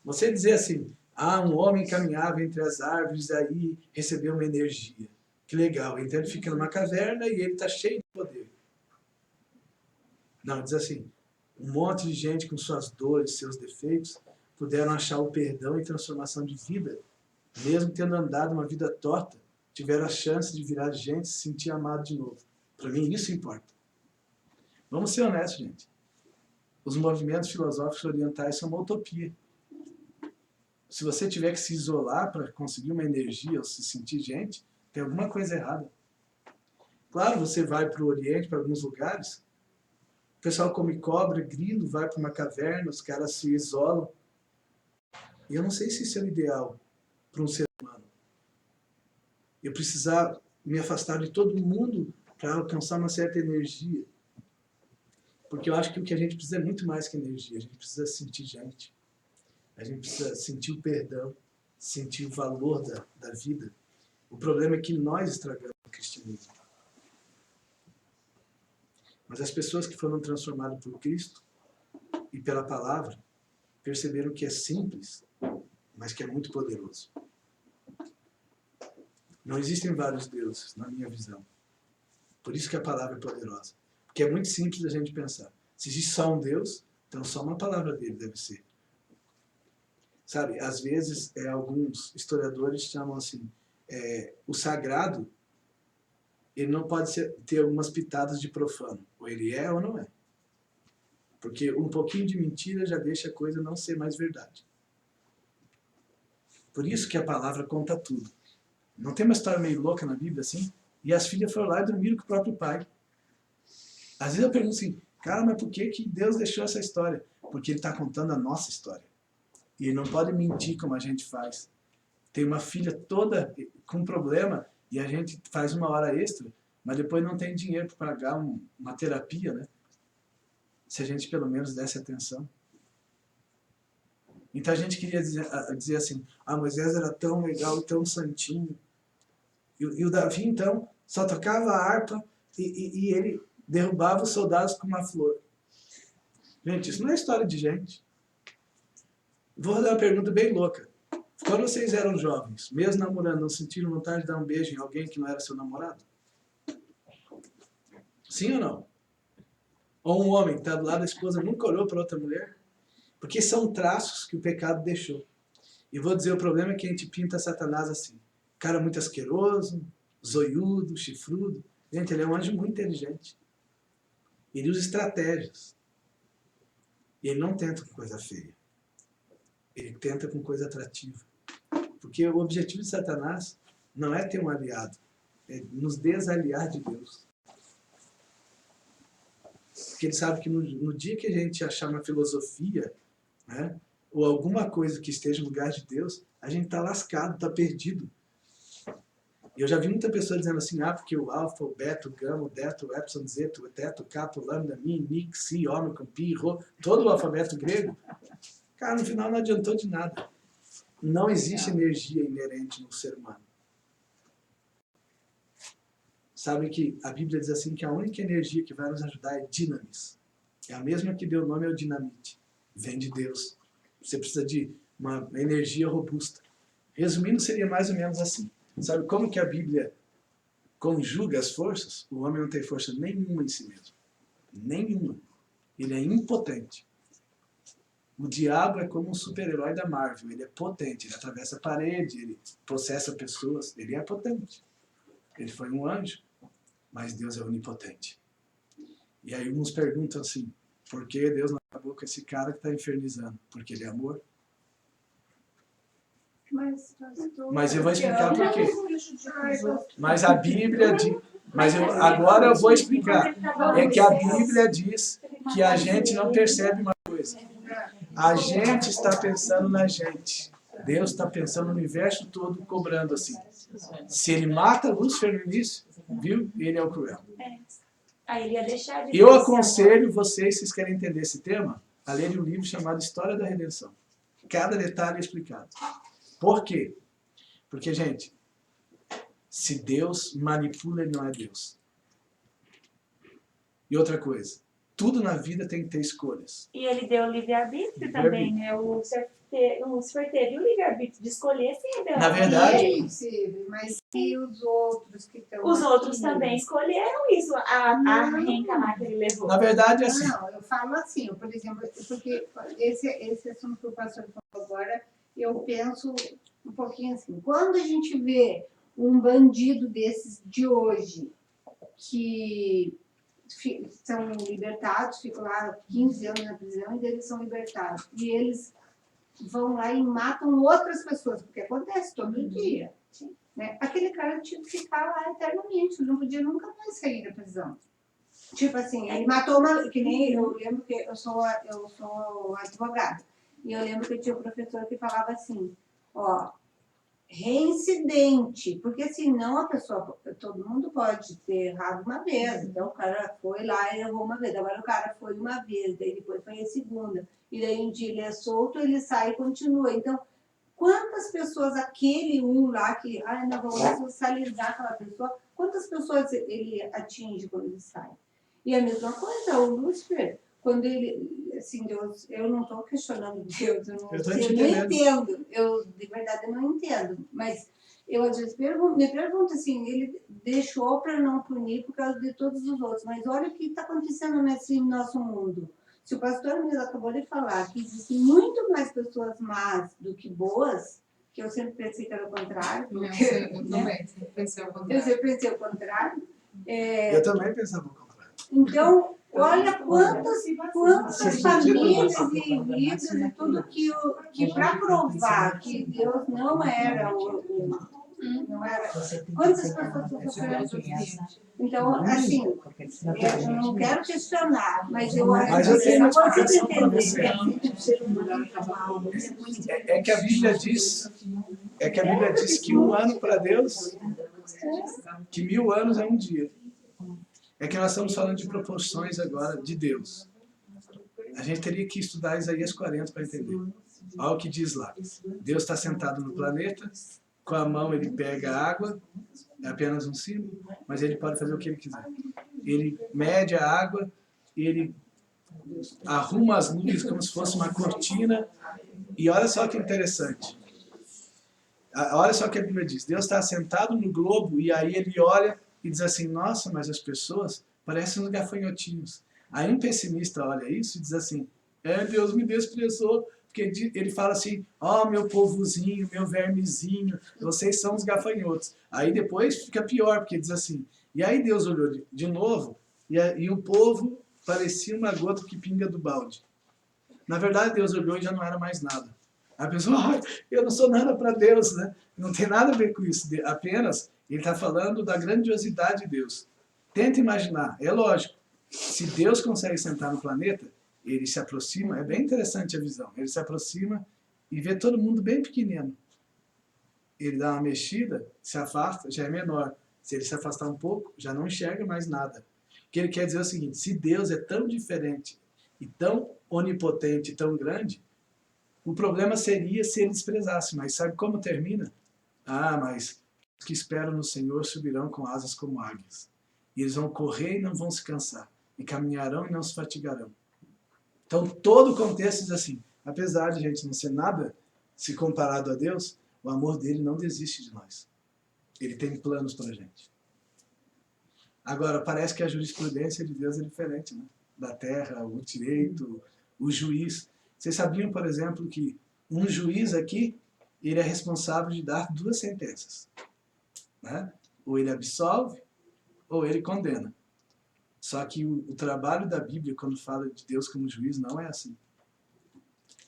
você dizer assim, um homem caminhava entre as árvores e aí recebeu uma energia. Que legal, então ele fica numa caverna e ele está cheio de poder. Não, diz assim, um monte de gente com suas dores, seus defeitos, puderam achar o perdão e transformação de vida, mesmo tendo andado uma vida torta, tiveram a chance de virar gente e se sentir amado de novo. Para mim, isso importa. Vamos ser honestos, gente. Os movimentos filosóficos orientais são uma utopia. Se você tiver que se isolar para conseguir uma energia ou se sentir gente, tem alguma coisa errada. Claro, você vai para o Oriente, para alguns lugares, o pessoal come cobra, grilo, vai para uma caverna, os caras se isolam. E eu não sei se isso é o ideal para um ser humano. Eu precisar me afastar de todo mundo para alcançar uma certa energia. Porque eu acho que o que a gente precisa é muito mais que energia. A gente precisa sentir gente. A gente precisa sentir o perdão, sentir o valor da vida. O problema é que nós estragamos o cristianismo. Mas as pessoas que foram transformadas por Cristo e pela palavra perceberam que é simples, mas que é muito poderoso. Não existem vários deuses, na minha visão. Por isso que a palavra é poderosa. Porque é muito simples a gente pensar. Se existe só um Deus, então só uma palavra dele deve ser. Sabe, às vezes, alguns historiadores chamam assim, o sagrado, ele não pode ter algumas pitadas de profano. Ou ele é ou não é. Porque um pouquinho de mentira já deixa a coisa não ser mais verdade. Por isso que a palavra conta tudo. Não tem uma história meio louca na Bíblia assim? E as filhas foram lá e dormiram com o próprio pai. Às vezes eu pergunto assim, cara, mas por que Deus deixou essa história? Porque ele está contando a nossa história. E ele não pode mentir como a gente faz. Tem uma filha toda com problema e a gente faz uma hora extra, mas depois não tem dinheiro para pagar uma terapia, né? Se a gente pelo menos desse atenção. Então a gente queria dizer assim, Moisés era tão legal, tão santinho. E o Davi, então, só tocava a harpa e ele derrubava os soldados com uma flor. Gente, isso não é história de gente. Vou fazer uma pergunta bem louca. Quando vocês eram jovens, mesmo namorando, não sentiram vontade de dar um beijo em alguém que não era seu namorado? Sim ou não? Ou um homem que está do lado da esposa nunca olhou para outra mulher? Porque são traços que o pecado deixou. E vou dizer, o problema é que a gente pinta Satanás assim. Cara muito asqueroso, zoiudo, chifrudo. Gente, ele é um anjo muito inteligente. Ele usa estratégias. E ele não tenta com coisa feia. Ele tenta com coisa atrativa. Porque o objetivo de Satanás não é ter um aliado. É nos desaliar de Deus. Porque ele sabe que no dia que a gente achar uma filosofia, né, ou alguma coisa que esteja no lugar de Deus, a gente está lascado, está perdido. Eu já vi muita pessoa dizendo assim, porque o alfa, o beta, o gama, o delta, o epsilon, zeta, o teta, o kappa, o lambda, mi, mi, xi, ômega, pi, rho, todo o alfabeto grego. Cara, no final não adiantou de nada. Não existe energia inerente no ser humano. Sabe que a Bíblia diz assim que a única energia que vai nos ajudar é dinamis. É a mesma que deu o nome ao dinamite. Vem de Deus. Você precisa de uma energia robusta. Resumindo, seria mais ou menos assim. Sabe como que a Bíblia conjuga as forças? O homem não tem força nenhuma em si mesmo. Nenhuma. Ele é impotente. O diabo é como um super-herói da Marvel. Ele é potente. Ele atravessa a parede, ele processa pessoas. Ele é potente. Ele foi um anjo, mas Deus é onipotente. E aí uns perguntam assim, por que Deus não acabou com esse cara que está infernizando? Porque ele é amor? Mas eu vou explicar por quê. Mas a Bíblia diz... Agora eu vou explicar. É que a Bíblia diz que a gente não percebe uma coisa. A gente está pensando na gente. Deus está pensando no universo todo, cobrando assim. Se ele mata Lúcifer no início, viu? Ele é o cruel. Aí ele ia deixar de Eu aconselho vocês, se vocês querem entender esse tema, a lerem um livro chamado História da Redenção. Cada detalhe é explicado. Por quê? Porque, gente, se Deus manipula, ele não é Deus. E outra coisa, tudo na vida tem que ter escolhas. E ele deu o livre-arbítrio também, né? O Lúcifer teve o livre-arbítrio de escolher se rebelar. Na verdade... Ele teve, mas e os outros que estão Os outros aqui? também escolheram isso, a reencarnar que ele levou. Na verdade, é assim... Não, eu falo assim, por exemplo, porque esse assunto que o pastor falou agora, eu penso um pouquinho assim, quando a gente vê um bandido desses de hoje, que são libertados, ficam lá 15 anos na prisão e eles são libertados. E eles vão lá e matam outras pessoas, porque acontece todo dia. Né? Aquele cara tinha que ficar lá eternamente, não podia nunca mais sair da prisão. Tipo assim, ele matou uma... Que nem eu lembro que eu sou advogada. E eu lembro que tinha um professor que falava assim, reincidente, porque senão a pessoa, todo mundo pode ter errado uma vez, então o cara foi lá e errou uma vez, agora o cara foi uma vez, daí depois foi a segunda, e daí um dia ele é solto, ele sai e continua. Então, quantas pessoas, aquele lá que, não, vamos socializar aquela pessoa, quantas pessoas ele atinge quando ele sai? E a mesma coisa, o Lúcifer, quando ele, assim, Deus, eu não estou questionando Deus, eu não entendo, eu de verdade eu não entendo, mas eu às vezes me pergunto assim, ele deixou para não punir por causa de todos os outros, mas olha o que está acontecendo nesse nosso mundo. Se o pastor mesmo acabou de falar que existem muito mais pessoas más do que boas, que eu sempre pensei que era o contrário. Porque, eu também sempre pensei o contrário. Eu sempre pensei o contrário. Eu também pensava o contrário. Então, olha quantas famílias e vidas e tudo que para provar que Deus não era não era. Quantas pessoas sofreram isso? Então, assim, eu não quero questionar, mas eu acho Mas eu que tenho não uma consigo explicação para entender. você. É que a Bíblia diz que 1 ano para Deus, que 1000 anos é um dia. É que nós estamos falando de proporções agora de Deus. A gente teria que estudar Isaías 40 para entender. Olha o que diz lá. Deus está sentado no planeta, com a mão ele pega a água, é apenas um símbolo, mas ele pode fazer o que ele quiser. Ele mede a água, ele arruma as nuvens como se fosse uma cortina, e olha só que interessante. Olha só o que a Bíblia diz. Deus está sentado no globo, e aí ele olha e diz assim, nossa, mas as pessoas parecem uns gafanhotinhos. Aí um pessimista olha isso e diz assim, Deus me desprezou, porque ele fala assim, meu povozinho, meu vermezinho, vocês são os gafanhotos. Aí depois fica pior, porque diz assim, e aí Deus olhou de novo, e o povo parecia uma gota que pinga do balde. Na verdade, Deus olhou e já não era mais nada. A pessoa, eu não sou nada para Deus, né? Não tem nada a ver com isso, apenas ele está falando da grandiosidade de Deus. Tenta imaginar, é lógico, se Deus consegue sentar no planeta, ele se aproxima, é bem interessante a visão, ele se aproxima e vê todo mundo bem pequenino. Ele dá uma mexida, se afasta, já é menor. Se ele se afastar um pouco, já não enxerga mais nada. O que ele quer dizer é o seguinte, se Deus é tão diferente e tão onipotente, tão grande, o problema seria se ele desprezasse, mas sabe como termina? Mas os que esperam no Senhor subirão com asas como águias. E eles vão correr e não vão se cansar, e caminharão e não se fatigarão. Então, todo o contexto diz assim, apesar de a gente não ser nada se comparado a Deus, o amor dele não desiste de nós. Ele tem planos para a gente. Agora, parece que a jurisprudência de Deus é diferente, né? Da terra, o direito, o juiz. Vocês sabiam, por exemplo, que um juiz aqui, ele é responsável de dar 2 sentenças. Né? Ou ele absolve, ou ele condena. Só que o trabalho da Bíblia, quando fala de Deus como juiz, não é assim.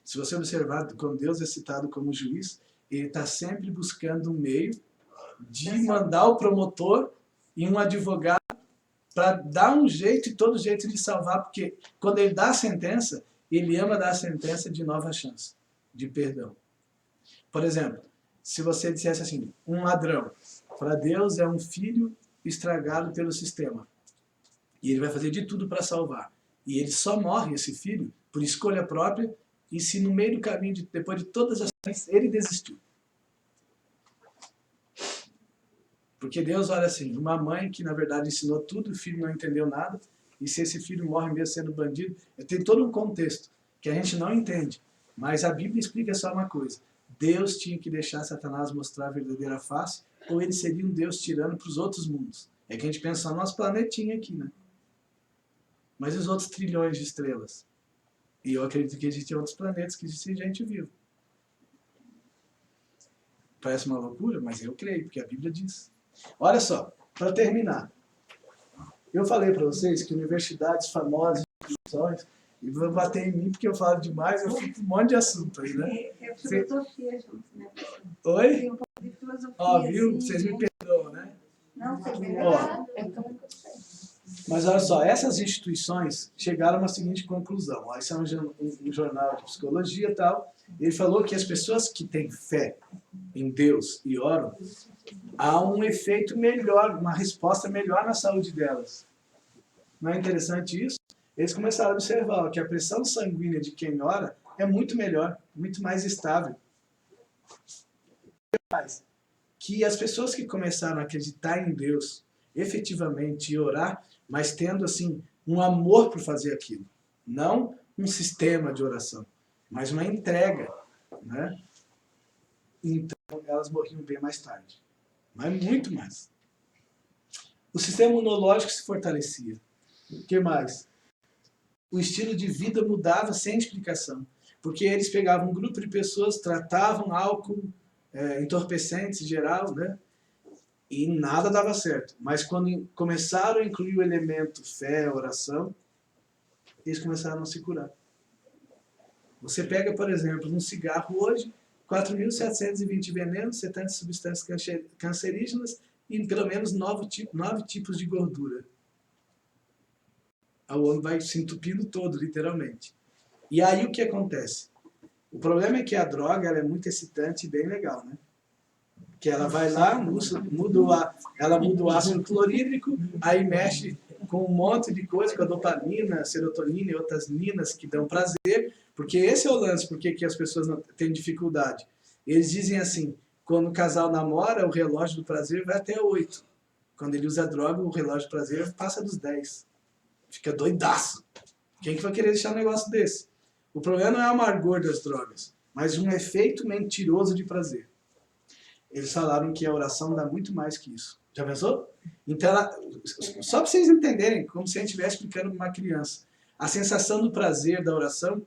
Se você observar, quando Deus é citado como juiz, ele está sempre buscando um meio de mandar o promotor e um advogado para dar um jeito e todo jeito de salvar, porque quando ele dá a sentença, ele ama dar a sentença de nova chance, de perdão. Por exemplo, se você dissesse assim, um ladrão, para Deus é um filho estragado pelo sistema. E ele vai fazer de tudo para salvar. E ele só morre, esse filho, por escolha própria, e se no meio do caminho, depois de todas as coisas, ele desistiu. Porque Deus olha assim, uma mãe que na verdade ensinou tudo, o filho não entendeu nada, e se esse filho morre mesmo sendo bandido, tem todo um contexto que a gente não entende. Mas a Bíblia explica só uma coisa, Deus tinha que deixar Satanás mostrar a verdadeira face, ou ele seria um Deus tirano para os outros mundos. É que a gente pensa no nosso planetinha aqui, né? Mas os outros trilhões de estrelas? E eu acredito que existem outros planetas que existem gente viva. Parece uma loucura, mas eu creio, porque a Bíblia diz. Olha só, para terminar. Eu falei para vocês que universidades famosas, instituições, e vão bater em mim porque eu falo demais, eu fico com um monte de assunto aí, né? É filosofia junto, né? Oi? Tem um pouco de filosofia. Ó, viu? Assim, vocês me perdoam, né? Não, você Ó, Mas olha só, essas instituições chegaram a uma seguinte conclusão. Ó, isso é um jornal de psicologia e tal. Ele falou que as pessoas que têm fé em Deus e oram, há um efeito melhor, uma resposta melhor na saúde delas. Não é interessante isso? Eles começaram a observar que a pressão sanguínea de quem ora é muito melhor, muito mais estável. Que as pessoas que começaram a acreditar em Deus, efetivamente, e orar, mas tendo assim um amor por fazer aquilo. Não um sistema de oração, mas uma entrega, né? Então, elas morriam bem mais tarde. Mas muito mais. O sistema imunológico se fortalecia. O que mais? O estilo de vida mudava sem explicação. Porque eles pegavam um grupo de pessoas, tratavam álcool, entorpecentes em geral, né? E nada dava certo. Mas quando começaram a incluir o elemento fé, oração, eles começaram a se curar. Você pega, por exemplo, um cigarro hoje, 4.720 venenos, 70 substâncias cancerígenas e pelo menos 9 tipos de gordura. O homem vai se entupindo todo, literalmente. E aí o que acontece? O problema é que a droga ela é muito excitante e bem legal, né? Que ela vai lá, ela muda o ácido clorídrico, aí mexe com um monte de coisa, com a dopamina, serotonina e outras ninas que dão prazer, porque esse é o lance, porque que as pessoas não têm dificuldade. Eles dizem assim, quando o casal namora, o relógio do prazer vai até 8. Quando ele usa droga, o relógio do prazer passa dos 10. Fica doidaço. Quem que vai querer deixar um negócio desse? O problema não é o amargor das drogas, mas um efeito mentiroso de prazer. Eles falaram que a oração dá muito mais que isso. Já pensou? Então, só para vocês entenderem, como se a gente estivesse explicando para uma criança. A sensação do prazer da oração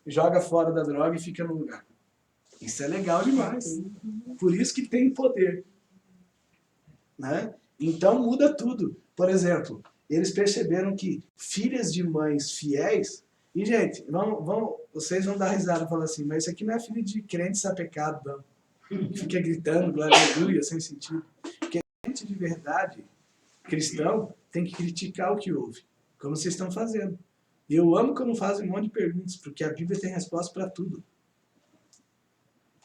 joga fora da droga e fica no lugar. Isso é legal demais. Por isso que tem poder. Né? Então muda tudo. Por exemplo, eles perceberam que filhas de mães fiéis... E, gente, vocês vão dar risada e falar assim, mas isso aqui não é filho de crente sapecado, não. Fica gritando, glória, aleluia, sem sentido. Porque gente de verdade, cristão, tem que criticar o que ouve, como vocês estão fazendo. E eu amo quando fazem um monte de perguntas, porque a Bíblia tem resposta para tudo.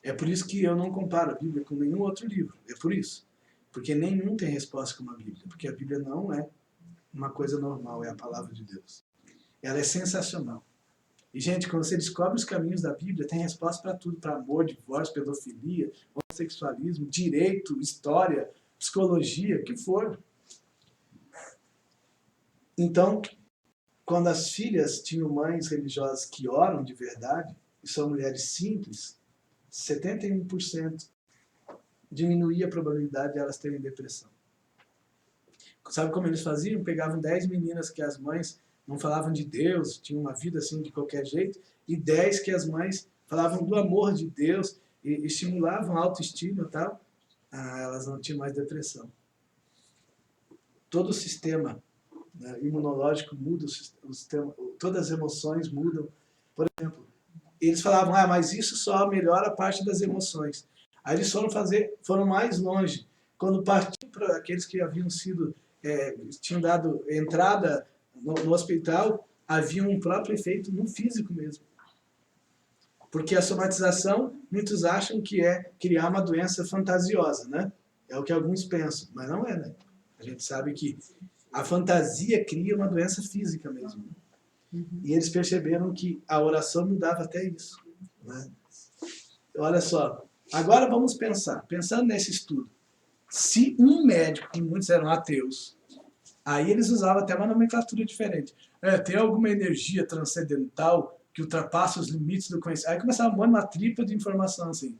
É por isso que eu não comparo a Bíblia com nenhum outro livro. É por isso. Porque nenhum tem resposta como a Bíblia. Porque a Bíblia não é uma coisa normal, é a palavra de Deus. Ela é sensacional. E, gente, quando você descobre os caminhos da Bíblia, tem resposta para tudo, para amor, divórcio, pedofilia, homossexualismo, direito, história, psicologia, o que for. Então, quando as filhas tinham mães religiosas que oram de verdade, e são mulheres simples, 71% diminuía a probabilidade de elas terem depressão. Sabe como eles faziam? Pegavam 10 meninas que as mães não falavam de Deus, tinham uma vida assim de qualquer jeito, e 10 que as mães falavam do amor de Deus, e estimulavam a autoestima e tal, elas não tinham mais depressão. Todo o sistema, né, imunológico muda, todas as emoções mudam. Por exemplo, eles falavam, mas isso só melhora a parte das emoções. Aí eles foram mais longe. Quando partiam para aqueles que haviam sido, tinham dado entrada no hospital, havia um próprio efeito no físico mesmo. Porque a somatização, muitos acham que é criar uma doença fantasiosa, né? É o que alguns pensam, mas não é, né? A gente sabe que a fantasia cria uma doença física mesmo. E eles perceberam que a oração mudava até isso. Né? Olha só, agora vamos pensando nesse estudo. Se um médico, e muitos eram ateus, aí eles usavam até uma nomenclatura diferente. Tem alguma energia transcendental que ultrapassa os limites do conhecimento. Aí começava uma tripa de informação assim.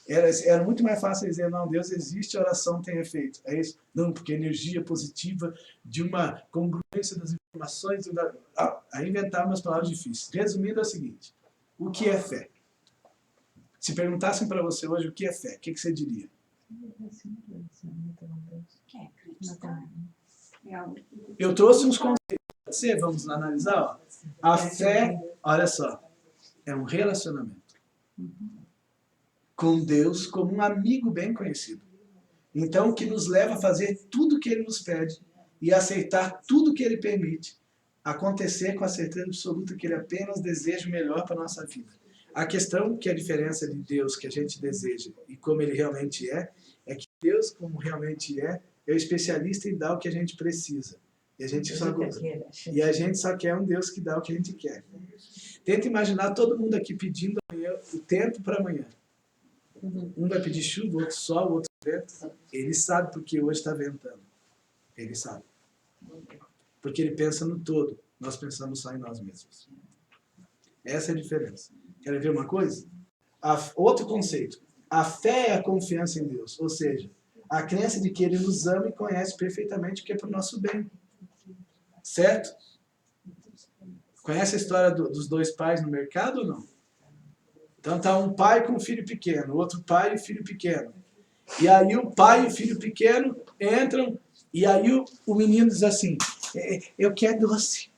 Era muito mais fácil dizer, não, Deus existe, a oração tem efeito. É isso? Não, porque a energia positiva de uma congruência das informações... Aí inventavam umas palavras difíceis. Resumindo é o seguinte, o que é fé? Se perguntassem para você hoje o que é fé, o que você diria? Eu trouxe uns conceitos. Vamos analisar? Ó. A fé, olha só, é um relacionamento com Deus como um amigo bem conhecido. Então, que nos leva a fazer tudo o que Ele nos pede e aceitar tudo que ele permite acontecer com a certeza absoluta que ele apenas deseja o melhor para a nossa vida. A questão que a diferença de Deus que a gente deseja e como ele realmente é que Deus, como realmente é o especialista em dar o que a gente precisa. E a gente só quer um Deus que dá o que a gente quer. Tenta imaginar todo mundo aqui pedindo amanhã, o tempo para amanhã. Um vai pedir chuva, outro sol, outro vento. Ele sabe porque hoje está ventando. Ele sabe. Porque ele pensa no todo. Nós pensamos só em nós mesmos. Essa é a diferença. Quer ver uma coisa? Outro conceito. A fé é a confiança em Deus. Ou seja, a crença de que ele nos ama e conhece perfeitamente o que é para o nosso bem. Certo? Conhece a história dos dois pais no mercado ou não? Então tá um pai com um filho pequeno, outro pai e filho pequeno. E aí o pai e o filho pequeno entram e aí o menino diz assim, eu quero doce.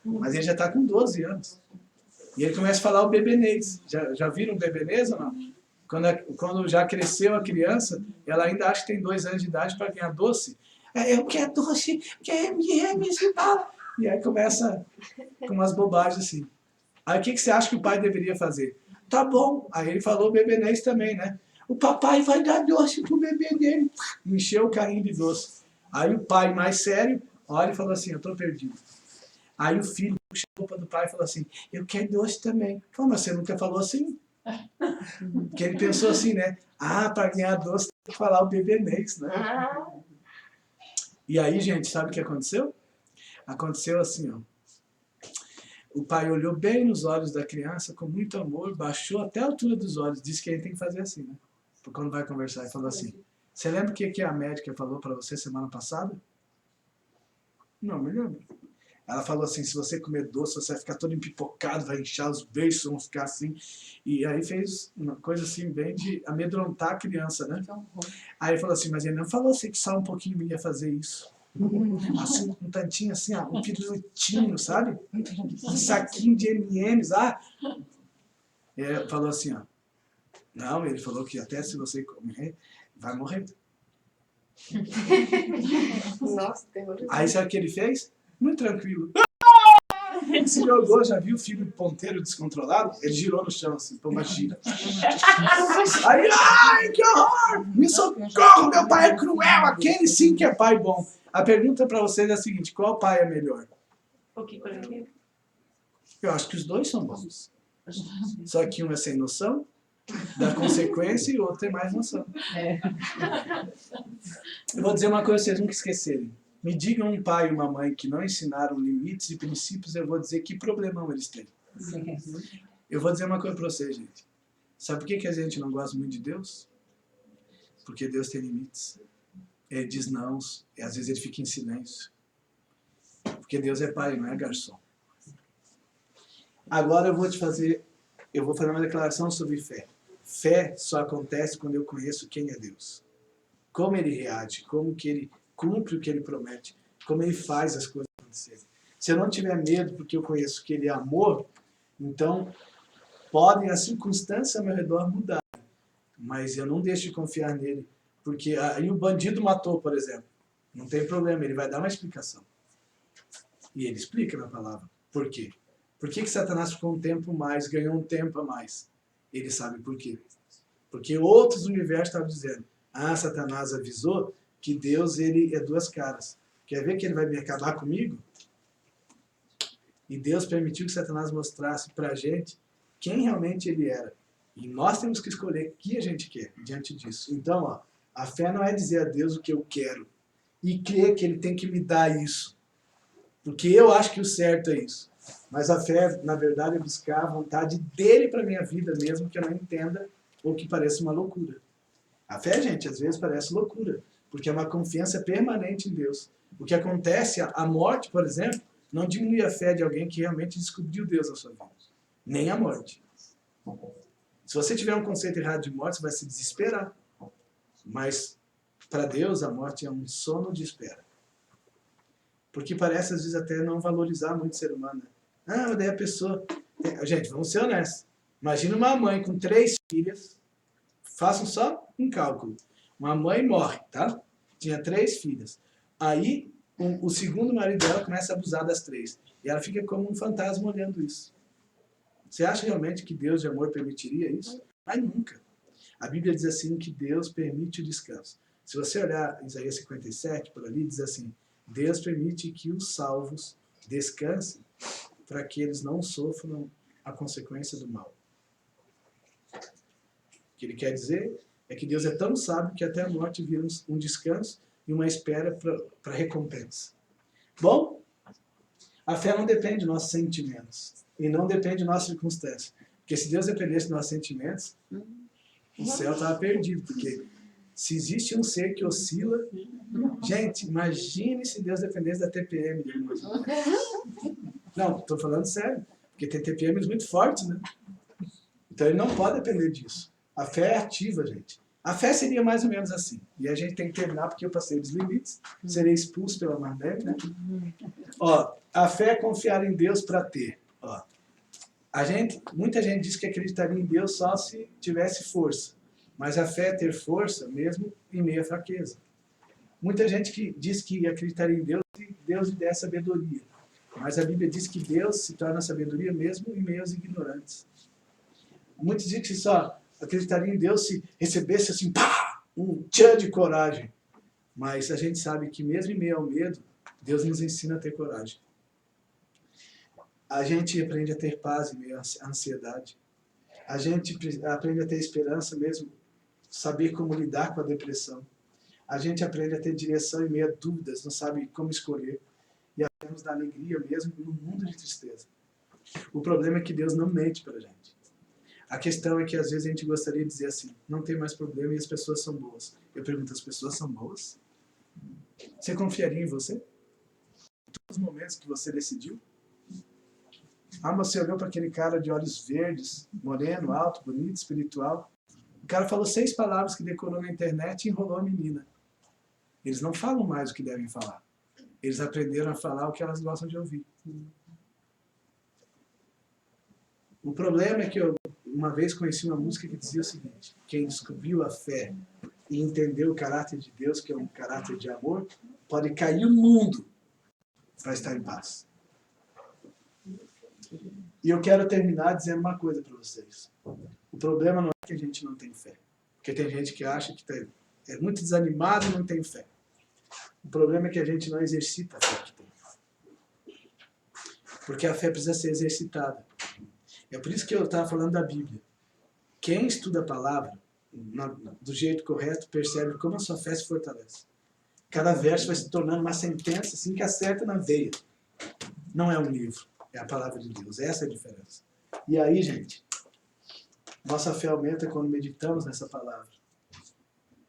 Mas ele já está com 12 anos. E ele começa a falar o bebenês. Já viram o bebenês ou não? Quando já cresceu a criança, ela ainda acha que tem 2 anos de idade para ganhar doce. Eu quero doce, quer me ajudar. E aí começa com umas bobagens assim. Aí o que você acha que o pai deveria fazer? Tá bom. Aí ele falou o bebenês também, né? O papai vai dar doce pro bebê dele. Encheu o carrinho de doce. Aí o pai, mais sério, olha e falou assim, eu tô perdido. Aí o filho puxa a roupa do pai e falou assim, eu quero doce também. Falou, mas você nunca falou assim? Porque ele pensou assim, né? Para ganhar doce tem que falar o bebenês, né? E aí, gente, sabe o que aconteceu? Aconteceu assim, ó. O pai olhou bem nos olhos da criança com muito amor, baixou até a altura dos olhos, disse que ele tem que fazer assim, né? Porque quando vai conversar, ele falou assim, você lembra o que a médica falou para você semana passada? Não, me lembro. Ela falou assim, se você comer doce, você vai ficar todo empipocado, vai inchar os beiços, vão ficar assim. E aí fez uma coisa assim, bem de amedrontar a criança, né? Aí ele falou assim, mas ele não falou assim que só um pouquinho ia fazer isso. Assim, um tantinho assim, um pirulitinho, sabe? Um saquinho de M&M's, Ele falou assim, ó. Não, ele falou que até se você comer, vai morrer. Nossa, terrorizante. Aí sabe o que ele fez? Muito tranquilo. Ele se jogou, já viu o filho ponteiro descontrolado? Ele girou no chão assim, pomba gira. Aí, ai, que horror! Me socorro, meu pai é cruel, aquele sim que é pai bom. A pergunta para vocês é a seguinte, qual pai é melhor? O que coletivo? Eu acho que os dois são bons. Só que um é sem noção da consequência e o outro tem mais noção. Eu vou dizer uma coisa pra vocês nunca esquecerem. Me digam um pai e uma mãe que não ensinaram limites e princípios, eu vou dizer que problemão eles têm. Eu vou dizer uma coisa para vocês, gente. Sabe por que a gente não gosta muito de Deus? Porque Deus tem limites. Ele diz não, e às vezes ele fica em silêncio. Porque Deus é pai, não é garçom. Agora eu vou fazer uma declaração sobre fé. Fé só acontece quando eu conheço quem é Deus. Como ele reage, como que ele cumpre o que ele promete, como ele faz as coisas acontecerem. Se eu não tiver medo porque eu conheço que ele é amor, então podem as circunstâncias ao meu redor mudar. Mas eu não deixo de confiar nele, porque aí o bandido matou, por exemplo. Não tem problema, ele vai dar uma explicação. E ele explica na palavra. Por quê? Por que Satanás ficou um tempo mais, ganhou um tempo a mais? Ele sabe por quê. Porque outros universos estavam dizendo, Satanás avisou que Deus ele é 2 caras. Quer ver que ele vai me acabar comigo? E Deus permitiu que Satanás mostrasse pra gente quem realmente ele era. E nós temos que escolher o que a gente quer diante disso. Então, a fé não é dizer a Deus o que eu quero e crer que ele tem que me dar isso. Porque eu acho que o certo é isso. Mas a fé, na verdade, é buscar a vontade dele para minha vida, mesmo que eu não entenda ou que pareça uma loucura. A fé, gente, às vezes parece loucura, porque é uma confiança permanente em Deus. O que acontece, a morte, por exemplo, não diminui a fé de alguém que realmente descobriu Deus na sua vida. Nem a morte. Se você tiver um conceito errado de morte, você vai se desesperar. Mas, para Deus, a morte é um sono de espera. Porque parece, às vezes, até não valorizar muito o ser humano. Mas daí a pessoa... Gente, vamos ser honestos. Imagina uma mãe com 3 filhas. Façam só um cálculo. Uma mãe morre, tá? Tinha 3 filhas. Aí, o segundo marido dela começa a abusar das 3. E ela fica como um fantasma olhando isso. Você acha realmente que Deus de amor permitiria isso? Mas nunca. A Bíblia diz assim que Deus permite o descanso. Se você olhar Isaías 57, por ali, diz assim, Deus permite que os salvos descansem para que eles não sofram a consequência do mal. O que ele quer dizer é que Deus é tão sábio que até a morte vira um descanso e uma espera para recompensa. Bom, a fé não depende dos nossos sentimentos e não depende de nossas circunstâncias. Porque se Deus dependesse dos nossos sentimentos, o céu estava perdido. Porque se existe um ser que oscila... Gente, imagine se Deus dependesse da TPM. Não, estou falando sério. Porque tem TPMs muito fortes, né? Então ele não pode depender disso. A fé é ativa, gente. A fé seria mais ou menos assim. E a gente tem que terminar porque eu passei dos limites. Serei expulso pela Marlene, né? Ó, a fé é confiar em Deus para ter. Ó, muita gente diz que acreditaria em Deus só se tivesse força. Mas a fé é ter força mesmo em meio à fraqueza. Muita gente que diz que acreditaria em Deus se Deus lhe der sabedoria. Mas a Bíblia diz que Deus se torna sabedoria mesmo em meio aos ignorantes. Muitos dizem que só acreditaria em Deus se recebesse assim, pá, um tchan de coragem. Mas a gente sabe que mesmo em meio ao medo, Deus nos ensina a ter coragem. A gente aprende a ter paz em meio à ansiedade. A gente aprende a ter esperança mesmo, saber como lidar com a depressão. A gente aprende a ter direção em meio a dúvidas, não sabe como escolher. E aprendemos da alegria mesmo no mundo de tristeza. O problema é que Deus não mente para a gente. A questão é que às vezes a gente gostaria de dizer assim, não tem mais problema e as pessoas são boas. Eu pergunto, as pessoas são boas? Você confiaria em você? Em todos os momentos que você decidiu? Ah, mas você olhou para aquele cara de olhos verdes, moreno, alto, bonito, espiritual. O cara falou 6 palavras que decorou na internet e enrolou a menina. Eles não falam mais o que devem falar. Eles aprenderam a falar o que elas gostam de ouvir. O problema é que eu uma vez conheci uma música que dizia o seguinte, quem descobriu a fé e entendeu o caráter de Deus, que é um caráter de amor, pode cair o mundo para estar em paz. E eu quero terminar dizendo uma coisa para vocês. O problema não é que a gente não tem fé. Porque tem gente que acha que é muito desanimado e não tem fé. O problema é que a gente não exercita a fé que tem. Porque a fé precisa ser exercitada. É por isso que eu estava falando da Bíblia. Quem estuda a palavra do jeito correto percebe como a sua fé se fortalece. Cada verso vai se tornando uma sentença assim que acerta na veia. Não é um livro, é a palavra de Deus. Essa é a diferença. E aí, gente, nossa fé aumenta quando meditamos nessa palavra.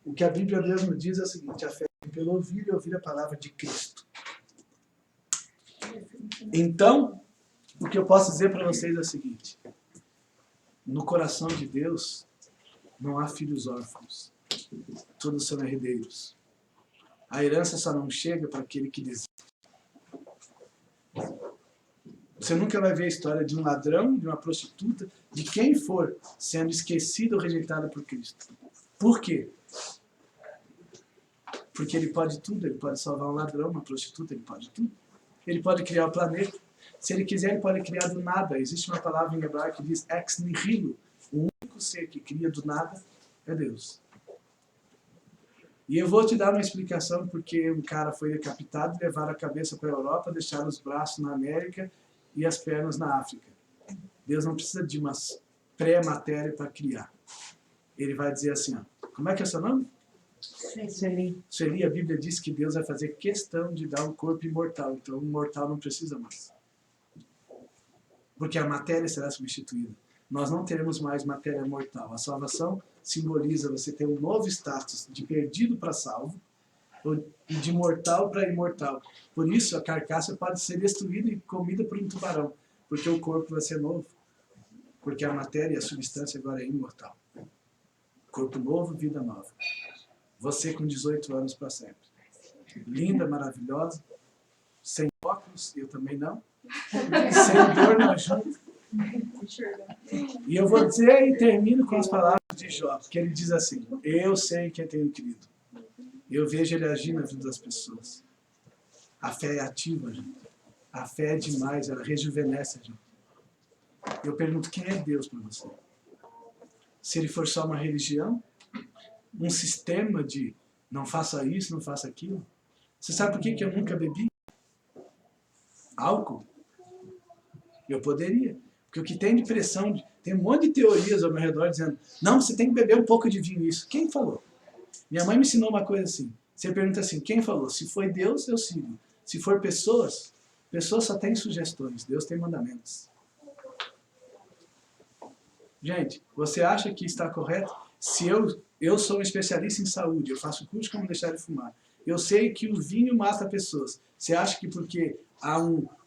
O que a Bíblia mesmo diz é o seguinte, a fé vem pelo ouvir e ouvir a palavra de Cristo. Então, o que eu posso dizer para vocês é o seguinte, no coração de Deus não há filhos órfãos, todos são herdeiros. A herança só não chega para aquele que desiste. Você nunca vai ver a história de um ladrão, de uma prostituta, de quem for, sendo esquecido ou rejeitado por Cristo. Por quê? Porque ele pode tudo, ele pode salvar um ladrão, uma prostituta, ele pode tudo. Ele pode criar o planeta. Se ele quiser, ele pode criar do nada. Existe uma palavra em hebraico que diz ex nihilo. O único ser que cria do nada é Deus. E eu vou te dar uma explicação porque um cara foi decapitado, levaram a cabeça para a Europa, deixaram os braços na América e as pernas na África. Deus não precisa de uma pré-matéria para criar. Ele vai dizer assim, ó, como é que é seu nome? Sueli, a Bíblia diz que Deus vai fazer questão de dar um corpo imortal, então o mortal não precisa mais. Porque a matéria será substituída. Nós não teremos mais matéria mortal. A salvação simboliza você ter um novo status de perdido para salvo e de mortal para imortal. Por isso, a carcaça pode ser destruída e comida por um tubarão, porque o corpo vai ser novo. Porque a matéria e a substância agora é imortal. Corpo novo, vida nova. Você com 18 anos para sempre. Linda, maravilhosa, sem óculos, eu também não. Sem dor na junta. E eu vou dizer e termino com as palavras de Jó, que ele diz assim, eu sei quem tenho crido. Eu vejo ele agir na vida das pessoas. A fé é ativa, gente. A fé é demais, ela rejuvenesce a gente. Eu pergunto, quem é Deus para você? Se ele for só uma religião, um sistema de não faça isso, não faça aquilo. Você sabe por que eu nunca bebi álcool? Eu poderia. Porque o que tem de pressão, tem um monte de teorias ao meu redor dizendo, não, você tem que beber um pouco de vinho, isso. Quem falou? Minha mãe me ensinou uma coisa assim. Você pergunta assim, quem falou? Se foi Deus, eu sigo. Se for pessoas só têm sugestões, Deus tem mandamentos. Gente, você acha que está correto? Se eu sou um especialista em saúde, eu faço curso como deixar de fumar. Eu sei que o vinho mata pessoas. Você acha que porque há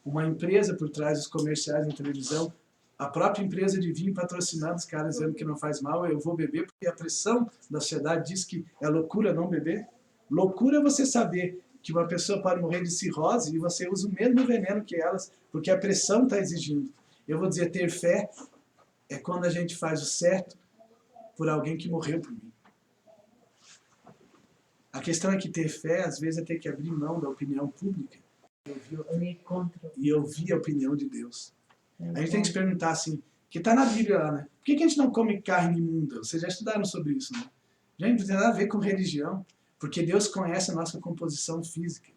uma empresa por trás dos comerciais na televisão, a própria empresa de vinho patrocinando os caras dizendo que não faz mal, eu vou beber porque a pressão da sociedade diz que é loucura não beber? Loucura é você saber que uma pessoa pode morrer de cirrose e você usa o mesmo veneno que elas, porque a pressão está exigindo. Eu vou dizer, ter fé é quando a gente faz o certo por alguém que morreu por mim. A questão é que ter fé, às vezes, é ter que abrir mão da opinião pública e ouvir a opinião de Deus. A gente tem que se perguntar assim, que está na Bíblia lá, né? Por que a gente não come carne imunda? Vocês já estudaram sobre isso, né? Gente, não tem nada a ver com religião, porque Deus conhece a nossa composição física.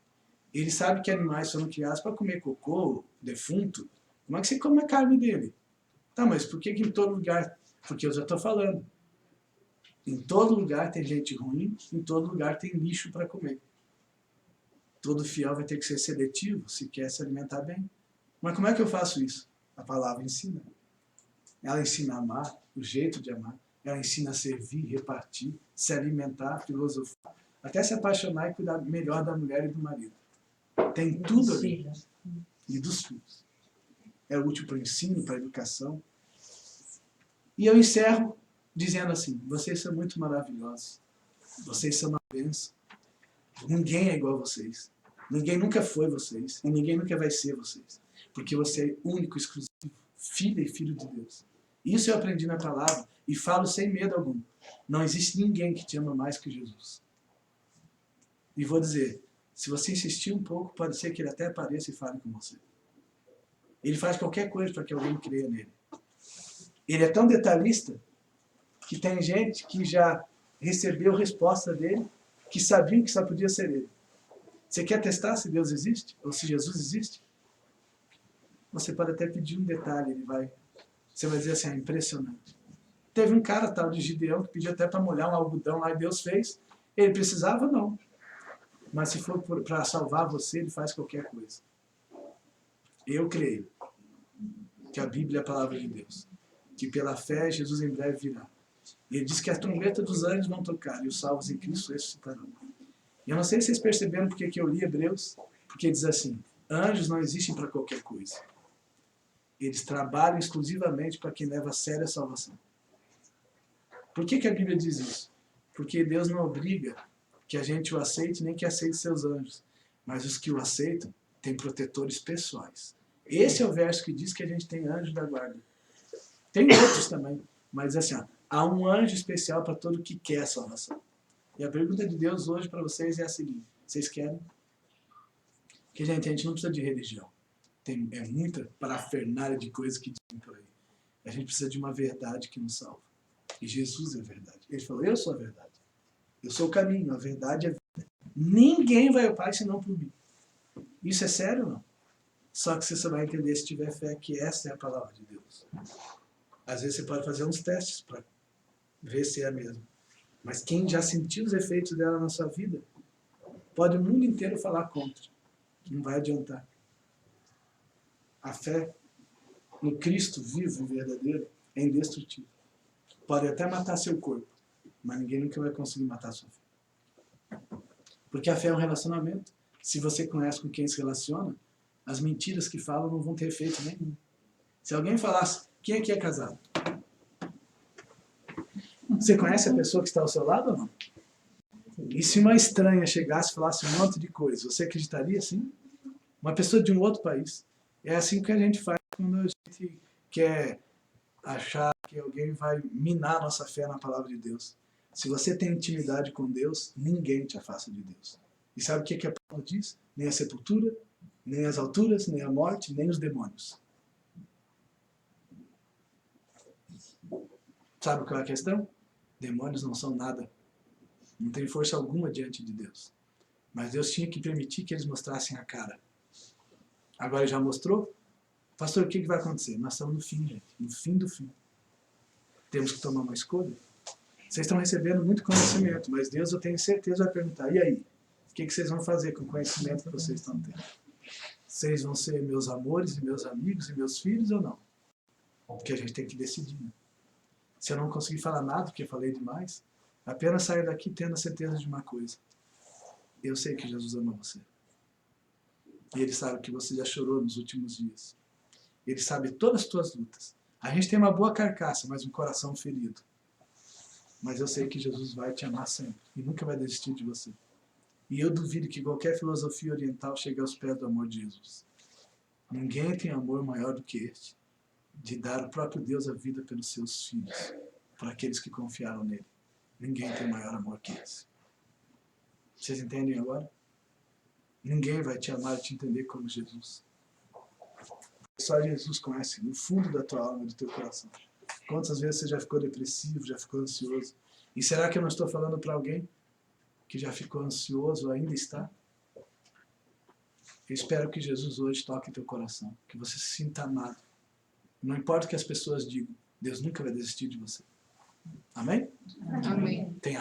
Ele sabe que animais foram criados para comer cocô, defunto. Como é que você come a carne dele? Tá, mas por que em todo lugar? Porque eu já estou falando. Em todo lugar tem gente ruim, em todo lugar tem lixo para comer. Todo fiel vai ter que ser seletivo se quer se alimentar bem. Mas como é que eu faço isso? A palavra ensina. Ela ensina a amar, o jeito de amar. Ela ensina a servir, repartir, se alimentar, filosofar. Até se apaixonar e cuidar melhor da mulher e do marido. Tem tudo ali. E dos filhos. É útil para o ensino, para a educação. E eu encerro dizendo assim, vocês são muito maravilhosos. Vocês são uma bênção. Ninguém é igual a vocês. Ninguém nunca foi vocês. E ninguém nunca vai ser vocês. Porque você é único, exclusivo, filha e filho de Deus. Isso eu aprendi na palavra e falo sem medo algum. Não existe ninguém que te ama mais que Jesus. E vou dizer, se você insistir um pouco, pode ser que ele até apareça e fale com você. Ele faz qualquer coisa para que alguém creia nele. Ele é tão detalhista que tem gente que já recebeu resposta dele, que sabiam que só podia ser ele. Você quer testar se Deus existe? Ou se Jesus existe? Você pode até pedir um detalhe, você vai dizer assim, impressionante. Teve um cara tal de Gideão que pediu até para molhar um algodão lá e Deus fez. Ele precisava? Não. Mas se for para salvar você, ele faz qualquer coisa. Eu creio que a Bíblia é a palavra de Deus. Que pela fé Jesus em breve virá. Ele diz que a trombeta dos anjos vão tocar e os salvos em Cristo ressuscitarão. E eu não sei se vocês perceberam porque que eu li Hebreus, porque diz assim, anjos não existem para qualquer coisa. Eles trabalham exclusivamente para quem leva a sério a salvação. Por que a Bíblia diz isso? Porque Deus não obriga que a gente o aceite, nem que aceite seus anjos. Mas os que o aceitam têm protetores pessoais. Esse é o verso que diz que a gente tem anjo da guarda. Tem outros também, mas assim, há um anjo especial para todo que quer a salvação. E a pergunta de Deus hoje para vocês é a seguinte, vocês querem? Porque, gente, a gente não precisa de religião. É muita parafernália de coisas que dizem por aí. A gente precisa de uma verdade que nos salva. E Jesus é a verdade. Ele falou, eu sou a verdade. Eu sou o caminho, a verdade é a vida. Ninguém vai ao Pai senão por mim. Isso é sério ou não? Só que você só vai entender se tiver fé que essa é a palavra de Deus. Às vezes você pode fazer uns testes para ver se é a mesma. Mas quem já sentiu os efeitos dela na sua vida, pode o mundo inteiro falar contra. Não vai adiantar. A fé no Cristo vivo e verdadeiro é indestrutível. Pode até matar seu corpo, mas ninguém nunca vai conseguir matar sua fé. Porque a fé é um relacionamento. Se você conhece com quem se relaciona, as mentiras que falam não vão ter efeito nenhum. Se alguém falasse, quem aqui é casado? Você conhece a pessoa que está ao seu lado ou não? E se uma estranha chegasse e falasse um monte de coisa, você acreditaria assim? Uma pessoa de um outro país. É assim que a gente faz quando a gente quer achar que alguém vai minar a nossa fé na palavra de Deus. Se você tem intimidade com Deus, ninguém te afasta de Deus. E sabe o que a Paulo diz? Nem a sepultura, nem as alturas, nem a morte, nem os demônios. Sabe qual é a questão? Demônios não são nada. Não tem força alguma diante de Deus. Mas Deus tinha que permitir que eles mostrassem a cara. Agora já mostrou? Pastor, o que vai acontecer? Nós estamos no fim, gente. No fim do fim. Temos que tomar uma escolha. Vocês estão recebendo muito conhecimento, mas Deus, eu tenho certeza, vai perguntar, e aí? O que vocês vão fazer com o conhecimento que vocês estão tendo? Vocês vão ser meus amores e meus amigos e meus filhos ou não? Porque a gente tem que decidir, né? Se eu não conseguir falar nada, porque falei demais, apenas sair daqui tendo a certeza de uma coisa. Eu sei que Jesus ama você. E Ele sabe que você já chorou nos últimos dias. Ele sabe todas as tuas lutas. A gente tem uma boa carcaça, mas um coração ferido. Mas eu sei que Jesus vai te amar sempre. E nunca vai desistir de você. E eu duvido que qualquer filosofia oriental chegue aos pés do amor de Jesus. Ninguém tem amor maior do que este. De dar o próprio Deus a vida pelos seus filhos. Para aqueles que confiaram nele. Ninguém tem maior amor que esse. Vocês entendem agora? Ninguém vai te amar e te entender como Jesus. Só Jesus conhece no fundo da tua alma e do teu coração. Quantas vezes você já ficou depressivo, já ficou ansioso? E será que eu não estou falando para alguém que já ficou ansioso ou ainda está? Eu espero que Jesus hoje toque teu coração, que você se sinta amado. Não importa o que as pessoas digam, Deus nunca vai desistir de você. Amém? Amém. Tenha